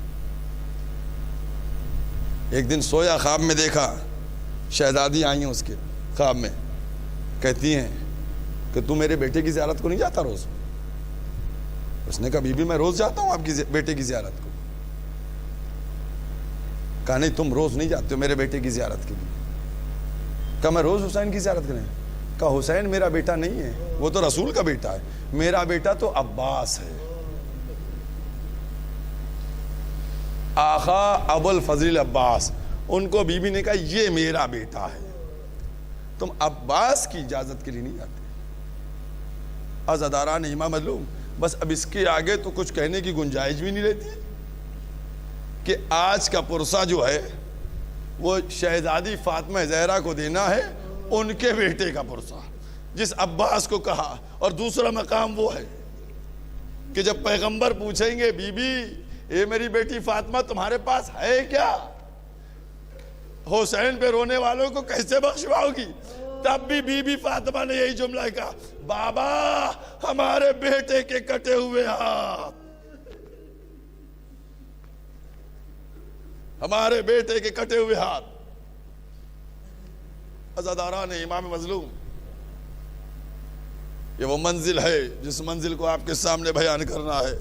ایک دن سویا، خواب میں دیکھا شہزادی آئی ہیں اس کے خواب میں، کہتی ہیں کہ تو میرے بیٹے کی زیارت کو نہیں جاتا روز؟ اس نے کہا بی بی میں روز جاتا ہوں آپ کی بیٹے کی زیارت کو۔ کہا نہیں تم روز نہیں جاتے ہو میرے بیٹے کی زیارت کے لیے۔ کہا میں روز حسین کی زیارت کریں؟ کہا حسین میرا بیٹا نہیں ہے، وہ تو رسول کا بیٹا ہے، میرا بیٹا تو عباس ہے۔ آقا ابو الفضل عباس، ان کو بی بی نے کہا یہ میرا بیٹا ہے، تم عباس کی اجازت کے لیے نہیں جاتے۔ عزاداران امام مظلوم، بس اب اس کے آگے تو کچھ کہنے کی گنجائش بھی نہیں رہتی کہ آج کا پرسہ جو ہے وہ شہزادی فاطمہ زہرا کو دینا ہے، ان کے بیٹے کا پرسہ جس عباس کو کہا۔ اور دوسرا مقام وہ ہے کہ جب پیغمبر پوچھیں گے بی بی اے میری بیٹی فاطمہ تمہارے پاس ہے کیا، حسین پہ رونے والوں کو کیسے بخشواؤ گی، تب بھی بی بی فاطمہ نے یہی جملہ کہا بابا ہمارے بیٹے کے کٹے ہوئے ہاتھ، ہمارے بیٹے کے کٹے ہوئے ہاتھ۔ عزاداران امام مظلوم، یہ وہ منزل ہے جس منزل کو آپ کے سامنے بیان کرنا ہے۔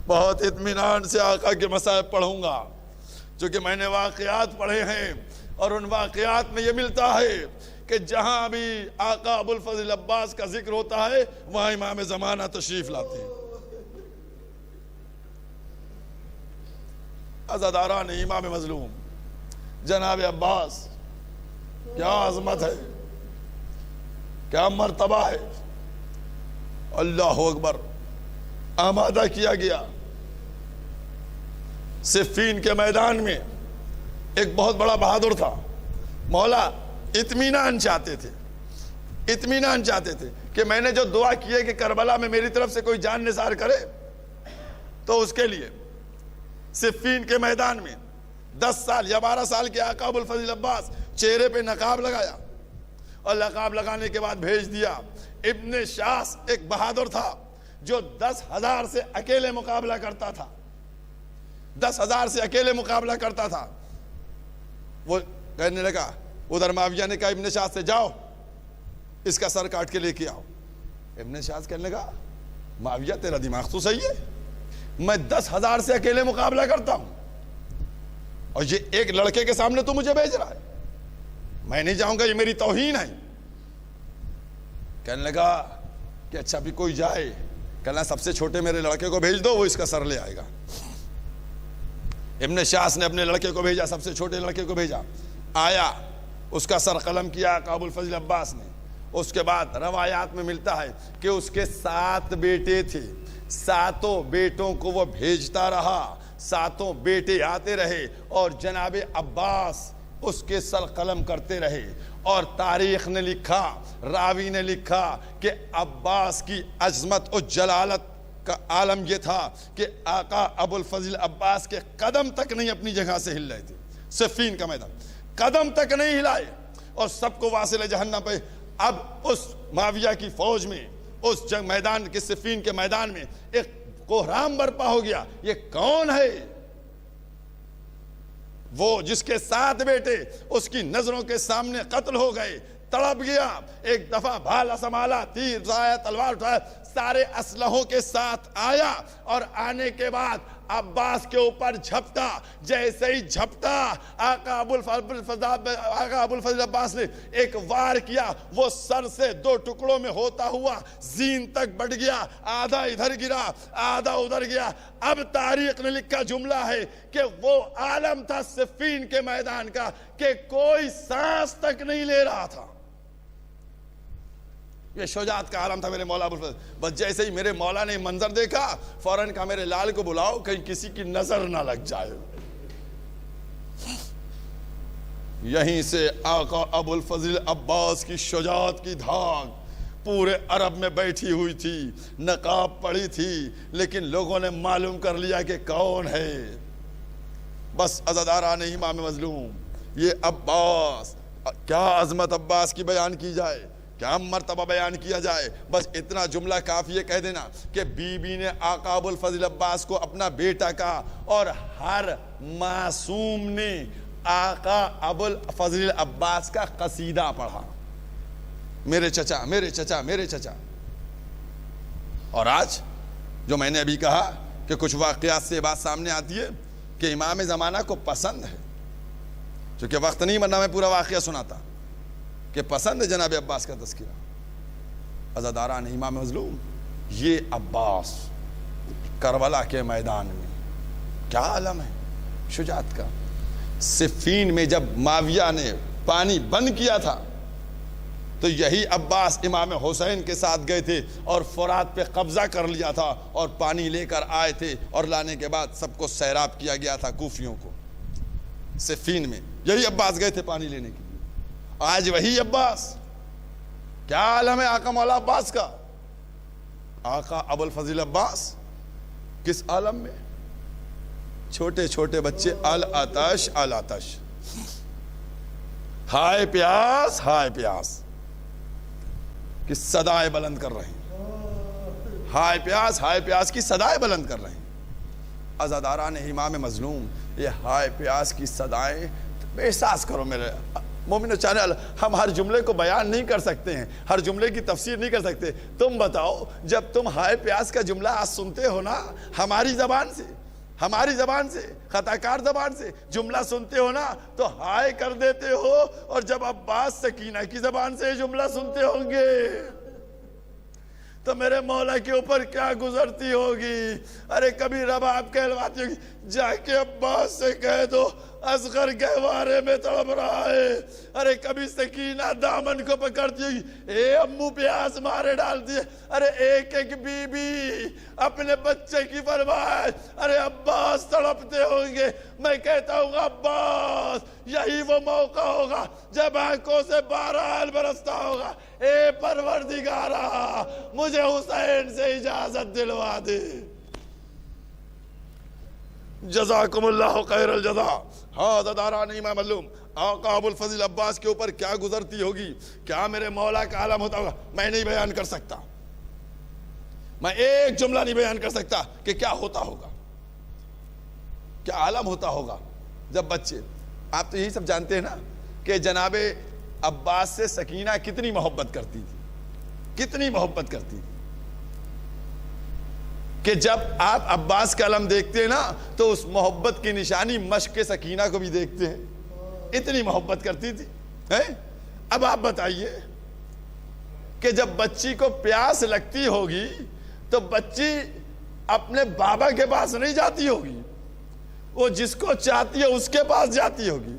بہت اطمینان سے آقا کے مصائب پڑھوں گا، جو کہ میں نے واقعات پڑھے ہیں، اور ان واقعات میں یہ ملتا ہے کہ جہاں بھی آقا ابو الفضل عباس کا ذکر ہوتا ہے وہاں امام زمانہ تشریف لاتے ہیں۔ عزاداران امام مظلوم، جناب عباس کیا عظمت ہے، کیا مرتبہ ہے، اللہ اکبر۔ آمادہ کیا گیا صفین کے میدان میں، ایک بہت بڑا بہادر تھا، مولا اطمینان چاہتے تھے، اطمینان چاہتے تھے کہ میں نے جو دعا کی ہے کہ کربلا میں میری طرف سے کوئی جان نثار کرے تو اس کے لیے صفین کے میدان میں 10 سال یا 12 سال کے آقا ابو الفضل عباس چہرے پہ نقاب لگایا، اور نقاب لگانے کے بعد بھیج دیا۔ ابن شاس ایک بہادر تھا جو 10,000 سے اکیلے مقابلہ کرتا تھا، 10,000 سے اکیلے مقابلہ کرتا تھا۔ وہ کہنے لگا، ادھر معاویہ نے کہا ابن شاس سے جاؤ اس کا سر کاٹ کے لے کے آؤ۔ ابن شاس کہنے لگا معاویہ تیرا دماغ تو صحیح ہے، میں 10,000 سے اکیلے مقابلہ کرتا ہوں اور یہ ایک لڑکے کے سامنے تو مجھے بھیج رہا ہے، میں نہیں جاؤں گا، یہ میری توہین ہے۔ کہنے لگا کہ اچھا بھی کوئی جائے، کہنا سب سے چھوٹے میرے لڑکے کو بھیج دو، وہ اس کا سر لے آئے گا۔ ابن شاس نے اپنے لڑکے کو بھیجا، سب سے چھوٹے لڑکے کو بھیجا، آیا، اس کا سر قلم کیا آقا ابو الفضل عباس نے۔ اس کے بعد روایات میں ملتا ہے کہ اس کے 7 بیٹے تھے، 7 بیٹوں کو وہ بھیجتا رہا، 7 بیٹے آتے رہے اور جناب عباس اس کے سر قلم کرتے رہے۔ اور تاریخ نے لکھا، راوی نے لکھا کہ عباس کی عظمت اور جلالت کا عالم یہ تھا کہ آقا ابو الفضل عباس کے قدم تک نہیں اپنی جگہ سے ہل رہے تھے، صفین کا میدان قدم تک نہیں ہلائے، اور سب کو واصل جہنم پہ۔ اب اس معاویہ کی فوج میں، اس جنگ میدان کے صفین کے میدان میں ایک کوہرام برپا ہو گیا، یہ کون ہے؟ وہ جس کے 7 بیٹے اس کی نظروں کے سامنے قتل ہو گئے، تڑپ گیا، ایک دفعہ بھالا سنبھالا، تیر اٹھایا، تلوار اٹھایا، سارے اسلحوں کے ساتھ آیا، اور آنے کے بعد عباس کے اوپر جھپٹا۔ جیسے ہی جھپٹا، آقا ابو الفضل عباس نے ایک وار کیا، وہ سر سے 2 ٹکڑوں میں ہوتا ہوا زین تک بڑھ گیا، آدھا ادھر گرا آدھا ادھر گیا۔ اب تاریخ نے لکھا جملہ ہے کہ وہ عالم تھا صفین کے میدان کا کہ کوئی سانس تک نہیں لے رہا تھا۔ یہ شجاعت کا عالم تھا میرے مولا ابو الفضل۔ بس جیسے ہی میرے مولا نے منظر دیکھا، فوراً کہا میرے لال کو بلاؤ، کہیں کسی کی نظر نہ لگ جائے۔ یہیں سے آقا ابو الفضل عباس کی شجاعت کی دھاگ پورے عرب میں بیٹھی ہوئی تھی، نقاب پڑی تھی، لیکن لوگوں نے معلوم کر لیا کہ کون ہے۔ بس عزاداران امام مظلوم، یہ عباس، کیا عظمت عباس کی بیان کی جائے، کیا مرتبہ بیان کیا جائے۔ بس اتنا جملہ کافی ہے کہہ دینا کہ بی بی نے آقا ابو الفضل عباس کو اپنا بیٹا کہا، اور ہر معصوم نے آقا ابوالفضل عباس کا قصیدہ پڑھا، میرے چچا میرے چچا میرے چچا. اور آج جو میں نے ابھی کہا کہ کچھ واقعات سے بات سامنے آتی ہے کہ امام زمانہ کو پسند ہے، چونکہ وقت نہیں ورنہ میں پورا واقعہ سناتا، کہ پسند ہے جناب عباس کا تذکرہ. عزاداران امام مظلوم، یہ عباس کربلا کے میدان میں کیا عالم ہے شجاعت کا. صفین میں جب معاویہ نے پانی بند کیا تھا تو یہی عباس امام حسین کے ساتھ گئے تھے اور فرات پہ قبضہ کر لیا تھا اور پانی لے کر آئے تھے، اور لانے کے بعد سب کو سیراب کیا گیا تھا کوفیوں کو. صفین میں یہی عباس گئے تھے پانی لینے کے لیے. آج وہی عباس، کیا عالم ہے آقا مولا عباس کا. آقا ابوالفضل عباس کس عالم میں، چھوٹے چھوٹے بچے العطش العطش، ہائے پیاس ہائے پیاس کی صدائیں بلند کر رہے ہیں، ہائے پیاس کی صدائیں بلند کر رہے ہیں. عزاداران امام مظلوم، یہ ہائے پیاس کی صدائیں احساس کرو میرے مومنو چینل. ہم ہر جملے کو بیان نہیں کر سکتے ہیں، ہر جملے کی تفسیر نہیں کر سکتے. تم بتاؤ، جب تم ہائے پیاس کا جملہ آج سنتے ہو نا، ہماری زبان سے خطا کار زبان سے جملہ سنتے ہو نا تو ہائے کر دیتے ہو، اور جب عباس سکینہ کی زبان سے جملہ سنتے ہوں گے تو میرے مولا کے اوپر کیا گزرتی ہوگی. ارے کبھی رباب کہلواتی ہوگی، جا کے عباس سے کہہ دو اصغر گہوارے میں تڑپ رہا ہے. ارے کبھی سکینہ دامن کو پکڑتی ہوگی، اے امو پیاس مارے ڈالتی ہے. ارے ایک ایک بی بی اپنے بچے کی فرمائے. ارے عباس تڑپتے ہوں گے. میں کہتا ہوں عباس، یہی وہ موقع ہوگا جب آنکھوں سے باران برستا ہوگا. اے پروردگارا، مجھے حسین سے اجازت دلوا دے. جزاکم اللہ خیر الجزا. عزاداران امام مظلوم، آقا ابوالفضل عباس کے اوپر کیا گزرتی ہوگی، کیا میرے مولا کا عالم ہوتا ہوگا. میں نہیں بیان کر سکتا، میں ایک جملہ نہیں بیان کر سکتا کہ کیا ہوتا ہوگا، کیا عالم ہوتا ہوگا جب بچے. آپ تو یہی سب جانتے ہیں نا کہ جناب عباس سے سکینہ کتنی محبت کرتی تھی، کتنی محبت کرتی تھی، کہ جب آپ عباس کا علم دیکھتے ہیں نا تو اس محبت کی نشانی مشق سکینہ کو بھی دیکھتے ہیں. اتنی محبت کرتی تھی. اب آپ بتائیے کہ جب بچی کو پیاس لگتی ہوگی تو بچی اپنے بابا کے پاس نہیں جاتی ہوگی، وہ جس کو چاہتی ہے اس کے پاس جاتی ہوگی.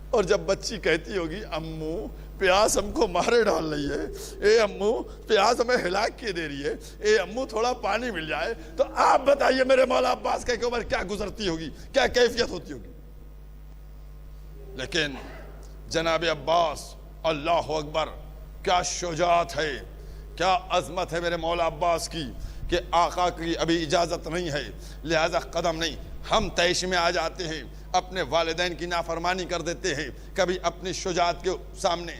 اور جب بچی کہتی ہوگی امو پیاس ہم کو مارے ڈال رہی ہے، اے امو پیاس ہمیں ہلاک کیے دے رہی ہے، اے امو تھوڑا پانی مل جائے، تو آپ بتائیے میرے مولا عباس کے اوپر کیا گزرتی ہوگی، کیا کیفیت ہوتی ہوگی. لیکن جناب عباس، اللہ اکبر، کیا شجاعت ہے، کیا عظمت ہے میرے مولا عباس کی کہ آقا کی ابھی اجازت نہیں ہے لہذا قدم نہیں. ہم تیش میں آ جاتے ہیں، اپنے والدین کی نافرمانی کر دیتے ہیں، کبھی اپنی شجاعت کے سامنے،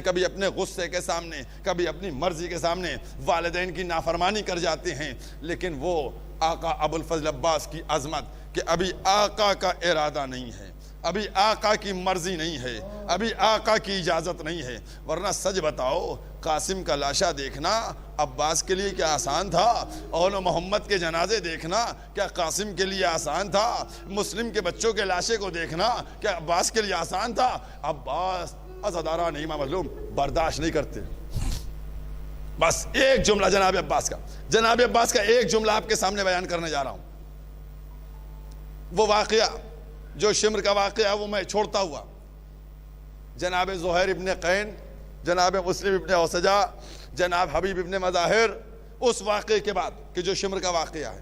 کبھی اپنے غصے کے سامنے، کبھی اپنی مرضی کے سامنے والدین کی نافرمانی کر جاتے ہیں. لیکن وہ آقا ابوالفضل عباس کی عظمت کہ ابھی آقا کا ارادہ نہیں ہے، ابھی آقا کی مرضی نہیں ہے، ابھی آقا کی اجازت نہیں ہے. ورنہ سچ بتاؤ، قاسم کا لاشا دیکھنا عباس کے لیے کیا آسان تھا؟ اول محمد کے جنازے دیکھنا کیا قاسم کے لیے آسان تھا؟ مسلم کے بچوں کے لاشے کو دیکھنا کیا عباس کے لیے آسان تھا؟ عباس عزاداران امام مظلوم برداشت نہیں کرتے. بس ایک جملہ جناب عباس کا ایک جملہ آپ کے سامنے بیان کرنے جا رہا ہوں. وہ واقعہ جو شمر کا واقعہ وہ میں چھوڑتا ہوا، جناب زہیر ابن قین، جناب مسلم ابن اوسجا، جناب حبیب ابن مظاہر، اس واقعے کے بعد کہ جو شمر کا واقعہ ہے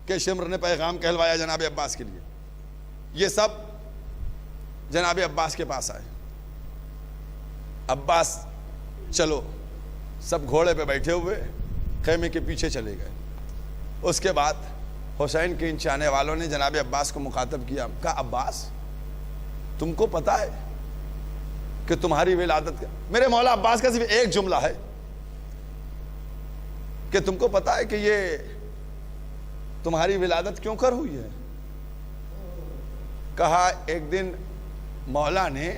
کہ شمر نے پیغام کہلوایا جناب عباس کے لیے، یہ سب جناب عباس کے پاس آئے. عباس چلو سب گھوڑے پہ بیٹھے ہوئے خیمے کے پیچھے چلے گئے. اس کے بعد حسین کے ان چاہنے والوں نے جناب عباس کو مخاطب کیا، کہا عباس تم کو پتا ہے کہ تمہاری ولادت کا، میرے مولا عباس کا صرف ایک جملہ ہے کہ تم کو پتا ہے کہ یہ تمہاری ولادت کیوں کر ہوئی ہے؟ کہا ایک دن مولا نے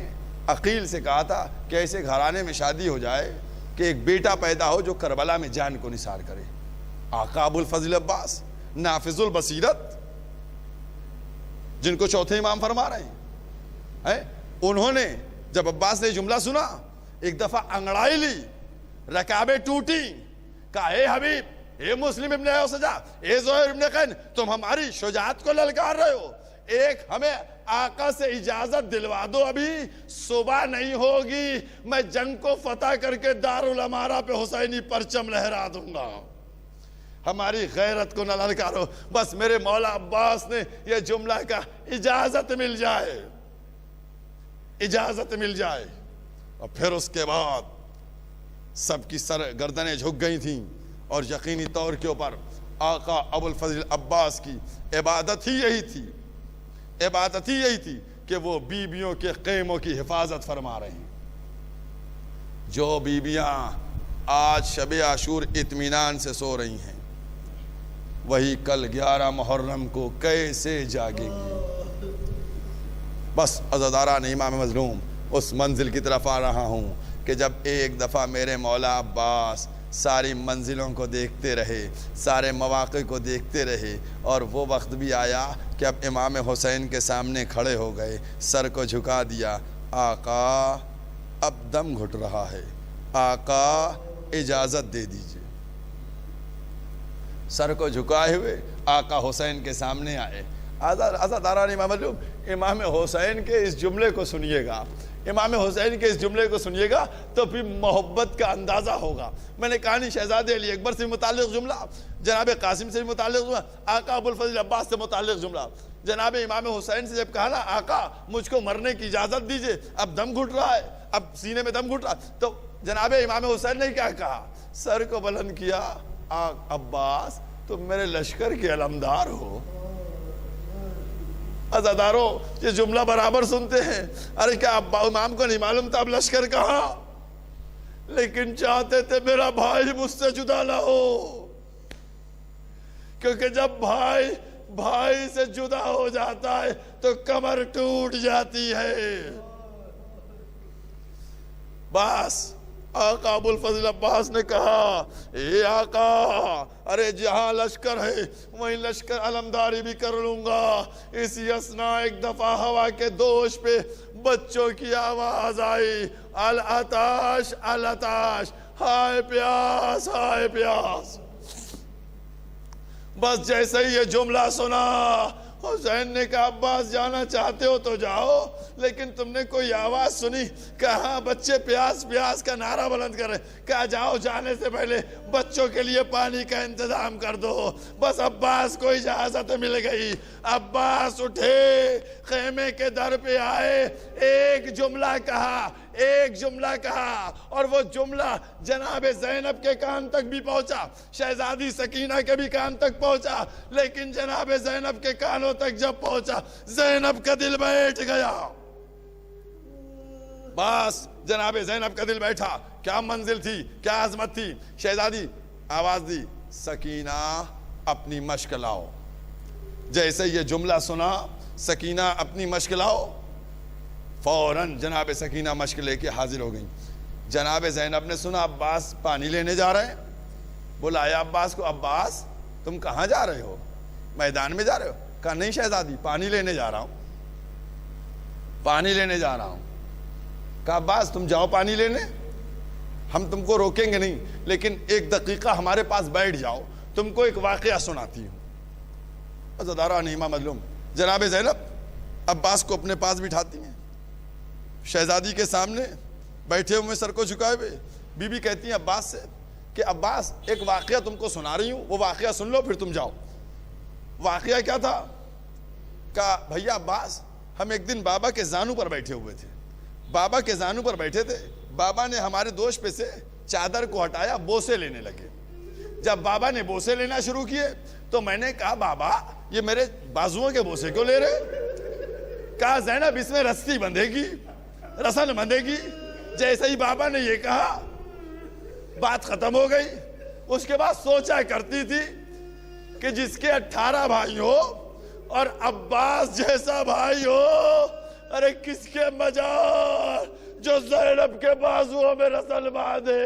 عقیل سے کہا تھا کہ ایسے گھرانے میں شادی ہو جائے کہ ایک بیٹا پیدا ہو جو کربلا میں جان کو نثار کرے. آقا ابو الفضل عباس نافذ البصیرت، جن کو چوتھے امام فرما رہے ہیں، انہوں نے جب عباس نے جملہ سنا ایک دفعہ انگڑائی لی، رکابیں ٹوٹی، کہا اے حبیب، اے مسلم ابن اوسجا، اے زہیر ابن قین، تم ہماری شجاعت کو للکار رہے ہو، ایک ہمیں آقا سے اجازت دلوا دو، ابھی صبح نہیں ہوگی میں جنگ کو فتح کر کے دارالامارہ پہ حسینی پرچم لہرا دوں گا، ہماری غیرت کو نہ للکارو، بس میرے مولا عباس نے یہ جملہ کا اجازت مل جائے، اجازت مل جائے. اور پھر اس کے بعد سب کی سر گردنیں جھک گئی تھیں، اور یقینی طور کے اوپر آقا ابو الفضل عباس کی عبادت ہی یہی تھی، عبادت ہی یہی تھی کہ وہ بیویوں کے خیموں کی حفاظت فرما رہے ہیں. جو بیویاں آج شب عاشور اطمینان سے سو رہی ہیں، وہی کل 11 محرم کو کیسے جاگیں گی. بس عزاداران امام مظلوم، اس منزل کی طرف آ رہا ہوں کہ جب ایک دفعہ میرے مولا عباس ساری منزلوں کو دیکھتے رہے، سارے مواقع کو دیکھتے رہے، اور وہ وقت بھی آیا کہ اب امام حسین کے سامنے کھڑے ہو گئے، سر کو جھکا دیا، آقا اب دم گھٹ رہا ہے، آقا اجازت دے دیجئے. سر کو جھکائے ہوئے آقا حسین کے سامنے آئے. عزاداران امام مظلوم، امام حسین کے اس جملے کو سنیے گا، امام حسین کے اس جملے کو سنیے گا تو پھر محبت کا اندازہ ہوگا. میں نے کہانی شہزادے علی اکبر سے متعلق جملہ، جناب قاسم سے متعلق جملہ، آقا ابو الفضل عباس سے متعلق جملہ، جناب امام حسین سے جب کہا نا آقا مجھ کو مرنے کی اجازت دیجئے، اب دم گھٹ رہا ہے، اب سینے میں دم گھٹ رہا، تو جناب امام حسین نے کیا کہا؟ سر کو بلند کیا، عباس تم میرے لشکر کے علمدار ہو. عزاداروں یہ جملہ برابر سنتے ہیں، ارے کیا امام کو نہیں معلوم تھا اب لشکر کہاں؟ لیکن چاہتے تھے میرا بھائی مجھ سے جدا نہ ہو، کیونکہ جب بھائی سے جدا ہو جاتا ہے تو کمر ٹوٹ جاتی ہے. بس آقا ابو الفضل عباس نے کہا اے آقا، ارے جہاں لشکر ہے وہیں لشکر علمداری بھی کر لوں گا. اسی اسنا ایک دفعہ ہوا کے دوش پہ بچوں کی آواز آئی، العطاش العطاش، ہائے پیاس ہائے پیاس. بس جیسے ہی یہ جملہ سنا حسین نے کہا عباس جانا چاہتے ہو تو جاؤ، لیکن تم نے کوئی آواز سنی؟ کہاں بچے پیاس پیاس کا نعرہ بلند کر رہے. کہا جاؤ جانے سے پہلے بچوں کے لیے پانی کا انتظام کر دو. بس عباس کو اجازت مل گئی. عباس اٹھے، خیمے کے در پہ آئے، ایک جملہ کہا، ایک جملہ کہا، اور وہ جملہ جناب زینب کے کان تک بھی پہنچا، شہزادی سکینہ کے بھی کان تک پہنچا، لیکن جناب زینب کے کانوں تک جب پہنچا زینب کا دل بیٹھ گیا. بس جناب زینب کا دل بیٹھا. کیا منزل تھی، کیا عظمت تھی. شہزادی آواز دی، سکینہ اپنی مشک لاؤ. جیسے یہ جملہ سنا، سکینہ اپنی مشک لاؤ، فوراً جناب سکینہ مشک لے کے حاضر ہو گئیں. جناب زینب نے سنا عباس پانی لینے جا رہے ہیں، بلایا عباس کو. عباس تم کہاں جا رہے ہو؟ میدان میں جا رہے ہو؟ کہا نہیں شہزادی، پانی لینے جا رہا ہوں، پانی لینے جا رہا ہوں. کہا عباس تم جاؤ پانی لینے، ہم تم کو روکیں گے نہیں، لیکن ایک دقیقہ ہمارے پاس بیٹھ جاؤ، تم کو ایک واقعہ سناتی ہوں. عزاداران امام مظلوم، جناب زینب عباس کو اپنے پاس بٹھاتی ہیں، شہزادی کے سامنے بیٹھے ہوئے سر کو جھکائے ہوئے. بی بی کہتی ہیں عباس سے کہ عباس ایک واقعہ تم کو سنا رہی ہوں، وہ واقعہ سن لو پھر تم جاؤ. واقعہ کیا تھا؟ کہا بھیا عباس، ہم ایک دن بابا کے زانو پر بیٹھے ہوئے تھے، بابا کے زانو پر بیٹھے تھے، بابا نے ہمارے دوش پہ سے چادر کو ہٹایا، بوسے لینے لگے. جب بابا نے بوسے لینا شروع کیے تو میں نے کہا بابا یہ میرے بازوؤں کے بوسے کیوں لے رہے؟ کہا زینب اس میں رسی بندھے گی، رسن بندھے گی. جیسے ہی بابا نے یہ کہا بات ختم ہو گئی. اس کے بعد سوچا کرتی تھی کہ جس کے 18 بھائی ہو اور عباس جیسا بھائی ہو، ارے کس کے مجال جو زینب کے بازوؤں میں رسل باندھے.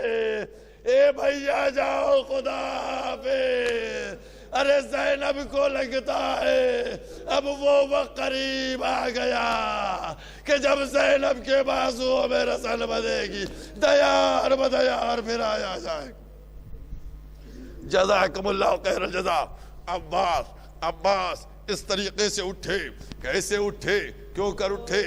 اے بھیا جاؤ خدا حافظ. ارے زینب کو لگتا ہے اب وہ وقت قریب آ گیا کہ جب زینب کے بازوؤں میں رسل بدے گی دیار بدیار پھر آیا جائے. جزاکم اللہ خیر الجزا. عباس اس طریقے سے اٹھے. کیسے اٹھے؟ کیوں کر اٹھے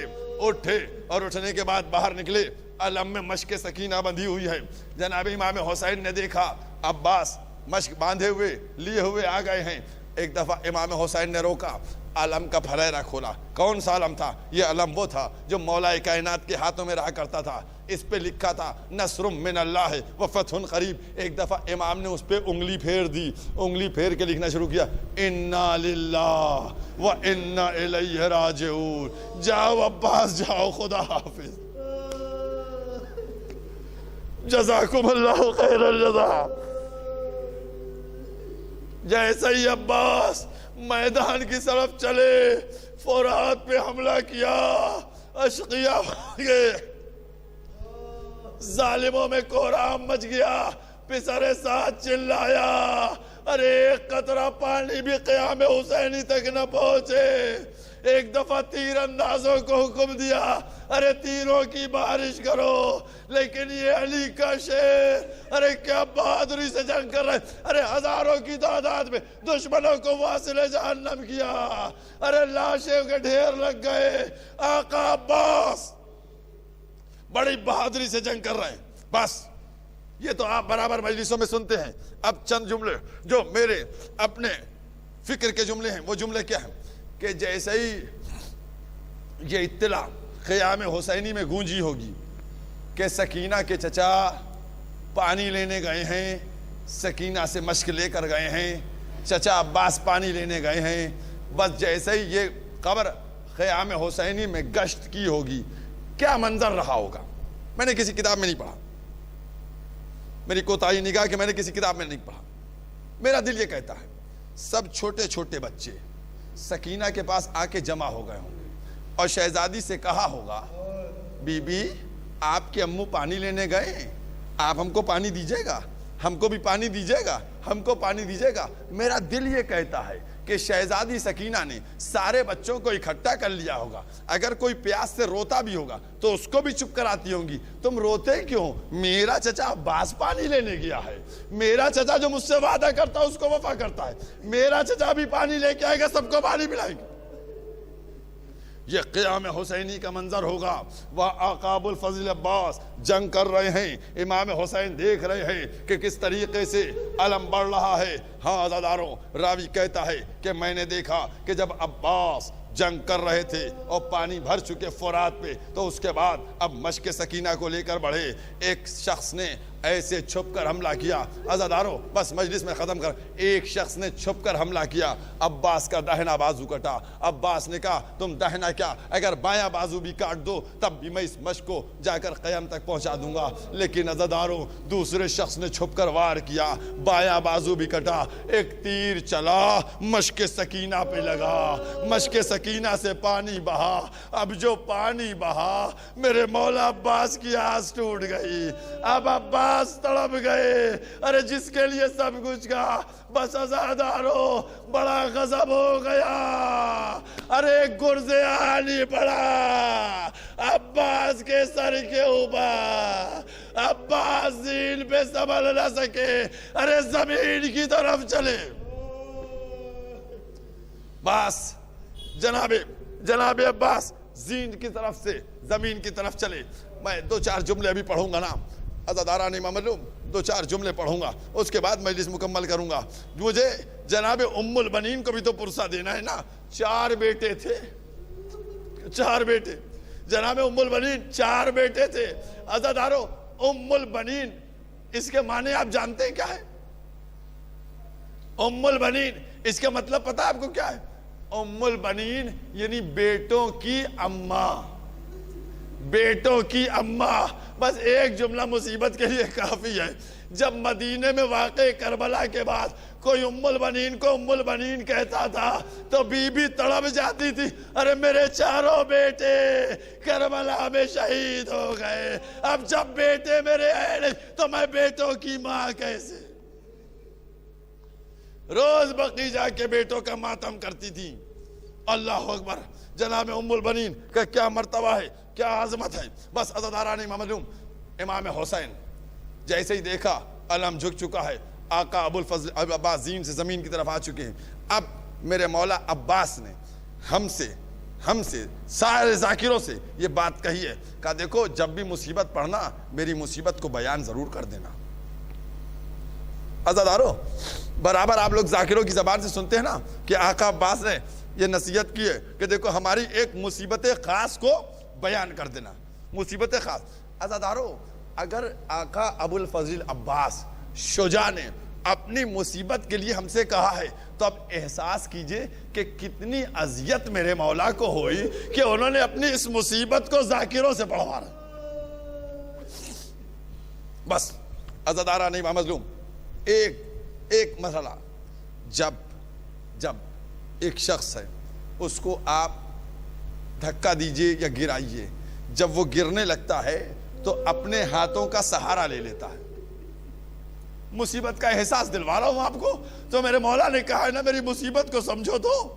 اور اٹھنے کے بعد باہر نکلے. علم میں مشق سکینہ بندھی ہوئی ہے. جناب امام حسین نے دیکھا عباس مشق باندھے ہوئے لیے ہوئے آ گئے ہیں. ایک دفعہ امام حسین نے روکا, علم کا پھریرا کھولا. کون سا علم تھا؟ یہ علم وہ تھا جو مولا کائنات کے ہاتھوں میں رہا کرتا تھا. اس پہ لکھا تھا نصر من اللہ و فتح قریب. ایک دفعہ امام نے اس پہ انگلی پھیر دی. انگلی پھیر کے لکھنا شروع کیا انا للہ و انا الیہ راجعون. جاؤ عباس جاؤ, خدا حافظ. جزاکم اللہ خیر الجزا. جیسے ہی عباس میدان کی طرف چلے, فرات پہ حملہ کیا. اشقیاء گئے, ظالموں میں کوہرام مچ گیا. پسرے ساتھ چلایا. ارے ایک قطرہ پانی بھی قیام حسینی تک نہ پہنچے. ایک دفعہ تیر اندازوں کو حکم دیا ارے تیروں کی بارش کرو. لیکن یہ علی کا شیر ارے کیا بہادری سے جنگ کر رہے. ارے ہزاروں کی تعداد میں دشمنوں کو واصل جہنم کیا. ارے لاشوں کے ڈھیر لگ گئے. آقا عباس بڑی بہادری سے جنگ کر رہے ہیں. بس یہ تو آپ برابر مجلسوں میں سنتے ہیں. اب چند جملے جو میرے اپنے فکر کے جملے ہیں. وہ جملے کیا ہیں کہ جیسے ہی یہ اطلاع قیام حسینی میں گونجی ہوگی کہ سکینہ کے چچا پانی لینے گئے ہیں, سکینہ سے مشق لے کر گئے ہیں, چچا عباس پانی لینے گئے ہیں. بس جیسے ہی یہ خبر قیام حسینی میں گشت کی ہوگی, کیا منظر رہا ہوگا. میں نے کسی کتاب میں نہیں پڑھا, میری کوتاہی نگاہ کہ میں نے کسی کتاب میں نہیں پڑھا. میرا دل یہ کہتا ہے سب چھوٹے چھوٹے بچے سکینہ کے پاس آ کے جمع ہو گئے ہوں گے اور شہزادی سے کہا ہوگا بی بی آپ کے امو پانی لینے گئے ہیں, آپ ہم کو پانی دیجیے گا, ہم کو بھی پانی دیجیے گا, ہم کو پانی دیجیے گا. میرا دل یہ کہتا ہے کہ شہزادی سکینہ نے سارے بچوں کو اکٹھا کر لیا ہوگا. اگر کوئی پیاس سے روتا بھی ہوگا تو اس کو بھی چپ کراتی ہوں گی. تم روتے کیوں؟ میرا چچا عباس پانی لینے گیا ہے. میرا چچا جو مجھ سے وعدہ کرتا ہے اس کو وفا کرتا ہے. میرا چچا بھی پانی لے کے آئے گا, سب کو پانی پلائے گا. یہ قیام حسینی کا منظر ہوگا. وہ آقا ابو الفضل عباس جنگ کر رہے ہیں. امام حسین دیکھ رہے ہیں کہ کس طریقے سے علم بڑھ رہا ہے. ہاں عزاداروں, راوی کہتا ہے کہ میں نے دیکھا کہ جب عباس جنگ کر رہے تھے اور پانی بھر چکے فرات پہ, تو اس کے بعد اب مشق سکینہ کو لے کر بڑھے. ایک شخص نے ایسے چھپ کر حملہ کیا. عزاداروں بس مجلس میں ختم کر. ایک شخص نے چھپ کر حملہ کیا. عباس کا داہنا بازو کٹا. عباس نے کہا تم داہنا کیا, اگر بایاں بازو بھی کاٹ دو تب بھی میں اس مشق کو جا کر قیام تک پہنچا دوں گا. لیکن عزاداروں دوسرے شخص نے چھپ کر وار کیا, بایاں بازو بھی کٹا. ایک تیر چلا, مشق سکینہ پہ لگا. مشق سکینہ سے پانی بہا. اب جو پانی بہا میرے مولا عباس کی آس ٹوٹ گئی. اب عباس تڑپ گئے. ارے جس کے لیے سب کچھ کا, بس عزاداروں بڑا غضب ہو گیا. ارے گرز آنی پڑا عباس کے سر کے اوپر. عباس زین پہ سنبھل نہ سکے, ارے زمین کی طرف چلے. بس جناب عباس زین کی طرف سے زمین کی طرف چلے. میں دو چار جملے ابھی پڑھوں گا نا عزاداران معلوم, دو چار جملے پڑھوں گا, اس کے بعد مجلس مکمل کروں گا. مجھے جناب ام البنین کو بھی تو پرسہ دینا ہے نا. 4 بیٹے تھے, 4 بیٹے. جناب ام البنین 4 بیٹے تھے. عزاداروں ام البنین اس کے معنی آپ جانتے ہیں کیا ہے؟ ام البنین اس کا مطلب پتہ آپ کو کیا ہے؟ ام البنین یعنی بیٹوں کی اماں. بیٹوں کی اماں. بس ایک جملہ مصیبت کے لیے کافی ہے. جب مدینے میں واقع کربلا کے بعد کوئی ام البنین کو ام البنین کہتا تھا تو بی بی تڑپ جاتی تھی, ارے میرے چاروں بیٹے کربلا میں شہید ہو گئے, اب جب بیٹے میرے ہیں نہیں تو میں بیٹوں کی ماں کیسے. روز بقی جا کے بیٹوں کا ماتم کرتی تھی. اللہ اکبر. جناب ام البنین کا کیا مرتبہ ہے, کیا عظمت ہے. بس عزاداران معلوم, امام حسین جیسے ہی دیکھا علم جھک چکا ہے, آقا ابو الفضل عباس زین سے زمین کی طرف آ چکے ہیں. اب میرے مولا عباس نے ہم سے سارے ذاکروں سے یہ بات کہی ہے, کہا دیکھو جب بھی مصیبت پڑھنا میری مصیبت کو بیان ضرور کر دینا. عزادارو, برابر آپ لوگ ذاکروں کی زبان سے سنتے ہیں نا کہ آقا عباس نے یہ نصیحت کی ہے کہ دیکھو ہماری ایک مصیبت خاص کو بیان کر دینا. مصیبت خاص. عزادارو, اگر آقا ابو الفضل عباس شجاع نے اپنی مصیبت کے لیے ہم سے کہا ہے تو اب احساس کیجئے کہ کتنی اذیت میرے مولا کو ہوئی کہ انہوں نے اپنی اس مصیبت کو ذاکروں سے پڑھوا رہا. بس عزاداران امام مظلوم, ایک مسئلہ, جب ایک شخص ہے اس کو آپ دھکا دیجئے یا گرائیے, جب وہ گرنے لگتا ہے تو اپنے ہاتھوں کا سہارا لے لیتا ہے. مصیبت کا احساس دلوا رہا ہوں آپ کو, تو میرے مولا نے کہا ہے نا میری مصیبت کو سمجھو تو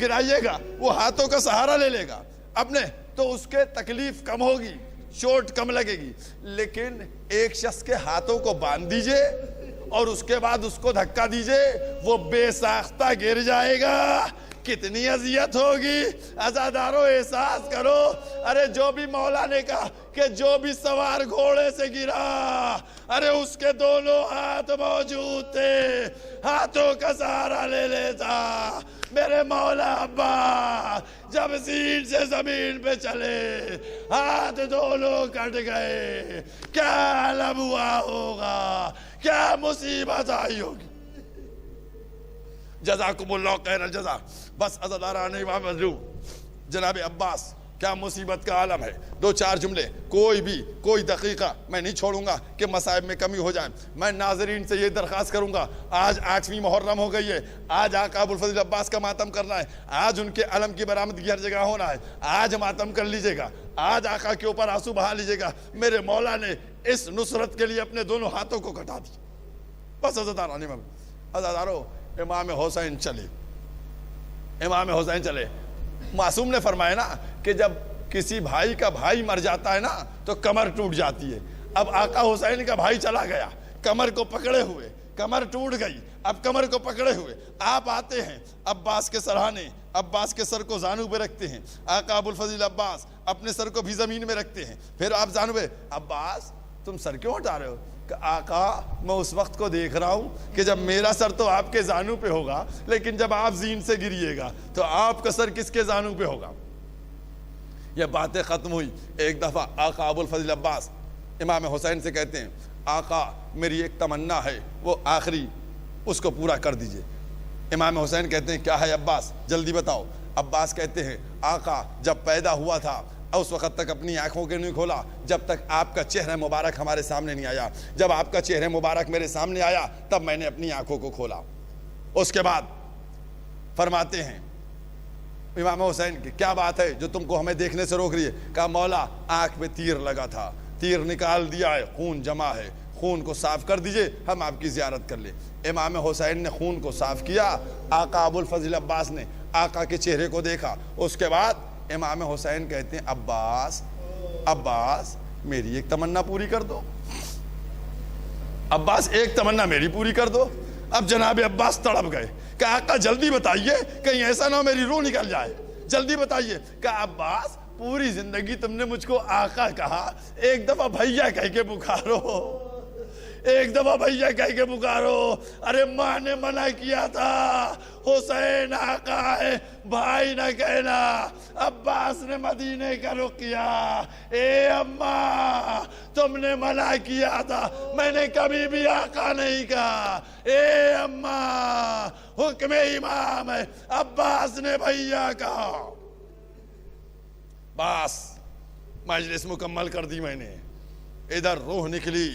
گرائیے گا, وہ ہاتھوں کا سہارا لے لے گا اپنے, تو اس کے تکلیف کم ہوگی, چوٹ کم لگے گی. لیکن ایک شخص کے ہاتھوں کو باندھ دیجئے اور اس کے بعد اس کو دھکا دیجئے, وہ بے ساختہ گر جائے گا, کتنی اذیت ہوگی. عزادارو احساس کرو, ارے جو بھی مولا نے کہا کہ جو بھی سوار گھوڑے سے گرا, ارے اس کے دونوں ہاتھ موجود تھے, ہاتھوں کا سہارا لے لیتا. میرے مولا عباس جب زین سے زمین پہ چلے, ہاتھ دونوں کٹ گئے, کیا علم ہوا ہوگا, کیا مصیبت آئی ہوگی. جزاکم اللہ خیر الجزا. بس عزاداران امام مظلوم, جناب عباس کیا مصیبت کا عالم ہے. 2-4 جملے, کوئی دقیقہ میں نہیں چھوڑوں گا کہ مصائب میں کمی ہو جائے. میں ناظرین سے یہ درخواست کروں گا, آج 8ویں محرم ہو گئی ہے, آج آقا ابو الفضل عباس کا ماتم کرنا ہے, آج ان کے علم کی برآمدگی ہر جگہ ہونا ہے, آج ماتم کر لیجئے گا, آج آقا کے اوپر آنسو بہا لیجئے گا. میرے مولا نے اس نصرت کے لیے اپنے دونوں ہاتھوں کو کٹا دی. بس عزادارو, امام حسین چلے. معصوم نے فرمایا نا کہ جب کسی بھائی کا بھائی مر جاتا ہے نا تو کمر ٹوٹ جاتی ہے. اب آقا حسین کا بھائی چلا گیا, کمر کو پکڑے ہوئے, کمر ٹوٹ گئی, اب کمر کو پکڑے ہوئے آپ آتے ہیں, عباس کے سرہانے, عباس کے سر کو زانو پہ رکھتے ہیں. آقا ابو الفضل عباس اپنے سر کو بھی زمین میں رکھتے ہیں, پھر آپ زانو پہ, عباس تم سر کیوں ہٹا رہے ہو؟ کہ آقا میں اس وقت کو دیکھ رہا ہوں کہ جب میرا سر تو آپ کے زانو پہ ہوگا, لیکن جب آپ زین سے گریے گا تو آپ کا سر کس کے زانو پہ ہوگا. یہ باتیں ختم ہوئی. ایک دفعہ آقا ابو الفضل عباس امام حسین سے کہتے ہیں, آقا میری ایک تمنا ہے, وہ آخری, اس کو پورا کر دیجئے. امام حسین کہتے ہیں کیا ہے عباس, جلدی بتاؤ. عباس کہتے ہیں آقا جب پیدا ہوا تھا اس وقت تک اپنی آنکھوں کے نہیں کھولا جب تک آپ کا چہرہ مبارک ہمارے سامنے نہیں آیا. جب آپ کا چہرہ مبارک میرے سامنے آیا تب میں نے اپنی آنکھوں کو کھولا. اس کے بعد فرماتے ہیں امام حسین کی, کیا بات ہے جو تم کو ہمیں دیکھنے سے روک رہی ہے؟ کہا مولا آنکھ میں تیر لگا تھا, تیر نکال دیا ہے, خون جمع ہے, خون کو صاف کر دیجئے, ہم آپ کی زیارت کر لیں. امام حسین نے خون کو صاف کیا. آقا ابو الفضل عباس نے آقا کے چہرے کو دیکھا. اس کے بعد امام حسین کہتے ہیں عباس میری ایک تمنا پوری کر دو, عباس ایک تمنا میری پوری کر دو. اب جناب عباس تڑپ گئے کہ آقا جلدی بتائیے, کہیں ایسا نہ ہو میری روح نکل جائے, جلدی بتائیے. کہ عباس پوری زندگی تم نے مجھ کو آقا کہا, ایک دفعہ بھیا کہہ کے پکارو, ایک دفعہ بھیا کہہ کے پکارو. ارے ماں نے منع کیا تھا حسین آقا ہے, بھائی نہ کہنا. عباس نے مدینے کا رخ کیا. اے اماں تم نے منع کیا تھا, میں نے کبھی بھی آقا نہیں کہا. اے اماں حکم امام ہے, عباس نے بھیا کہا. بس مجلس مکمل کر دی میں نے. ادھر روح نکلی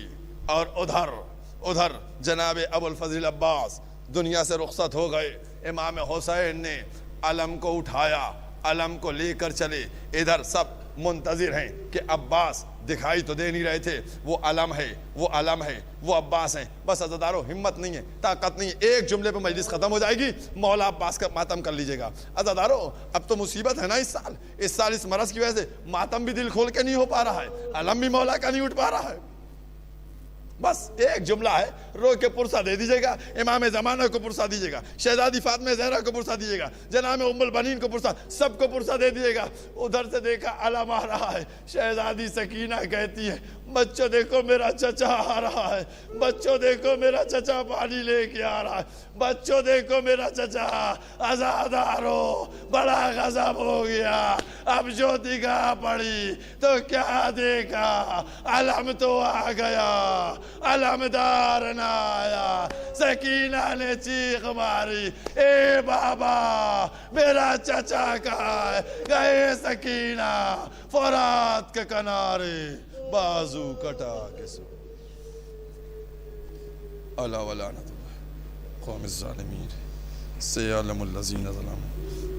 اور ادھر جناب ابو الفضل عباس دنیا سے رخصت ہو گئے. امام حسین نے علم کو اٹھایا, علم کو لے کر چلے. ادھر سب منتظر ہیں کہ عباس دکھائی تو دے نہیں رہے تھے, وہ علم ہے, وہ علم ہے, وہ عباس ہیں. بس عزادارو ہمت نہیں ہے, طاقت نہیں ہے, ایک جملے پہ مجلس ختم ہو جائے گی, مولا عباس کا ماتم کر لیجئے گا. عزادارو اب تو مصیبت ہے نا اس سال اس مرض کی وجہ سے ماتم بھی دل کھول کے نہیں ہو پا رہا ہے, علم بھی مولا کا نہیں اٹھ پا رہا ہے. بس ایک جملہ ہے, رو کے پرسہ دے دیجئے گا, امام زمانہ کو پرسہ دیجئے گا, شہزادی فاطمہ زہرا کو پرسہ دیجئے گا, جناب ام البنین کو پرسہ, سب کو پرسہ دے دیجئے گا. ادھر سے دیکھا علم آ رہا ہے, شہزادی سکینہ کہتی ہے بچوں دیکھو میرا چچا آ رہا ہے, بچوں دیکھو میرا چچا پانی لے کے آ رہا ہے, بچوں دیکھو میرا چچا. عزادارو بڑا غضب ہو گیا. اب جو نگاہ پڑی تو کیا دیکھا, علم تو آ گیا, علمدار نہ آیا. سکینہ نے چیخ ماری, اے بابا میرا چچا کہاں ہے؟ گئے سکینہ فرات کے کنارے بازو کٹا کے سو. الا ولعنت اللہ قوم الظالمین سیعلم الذین ظلموا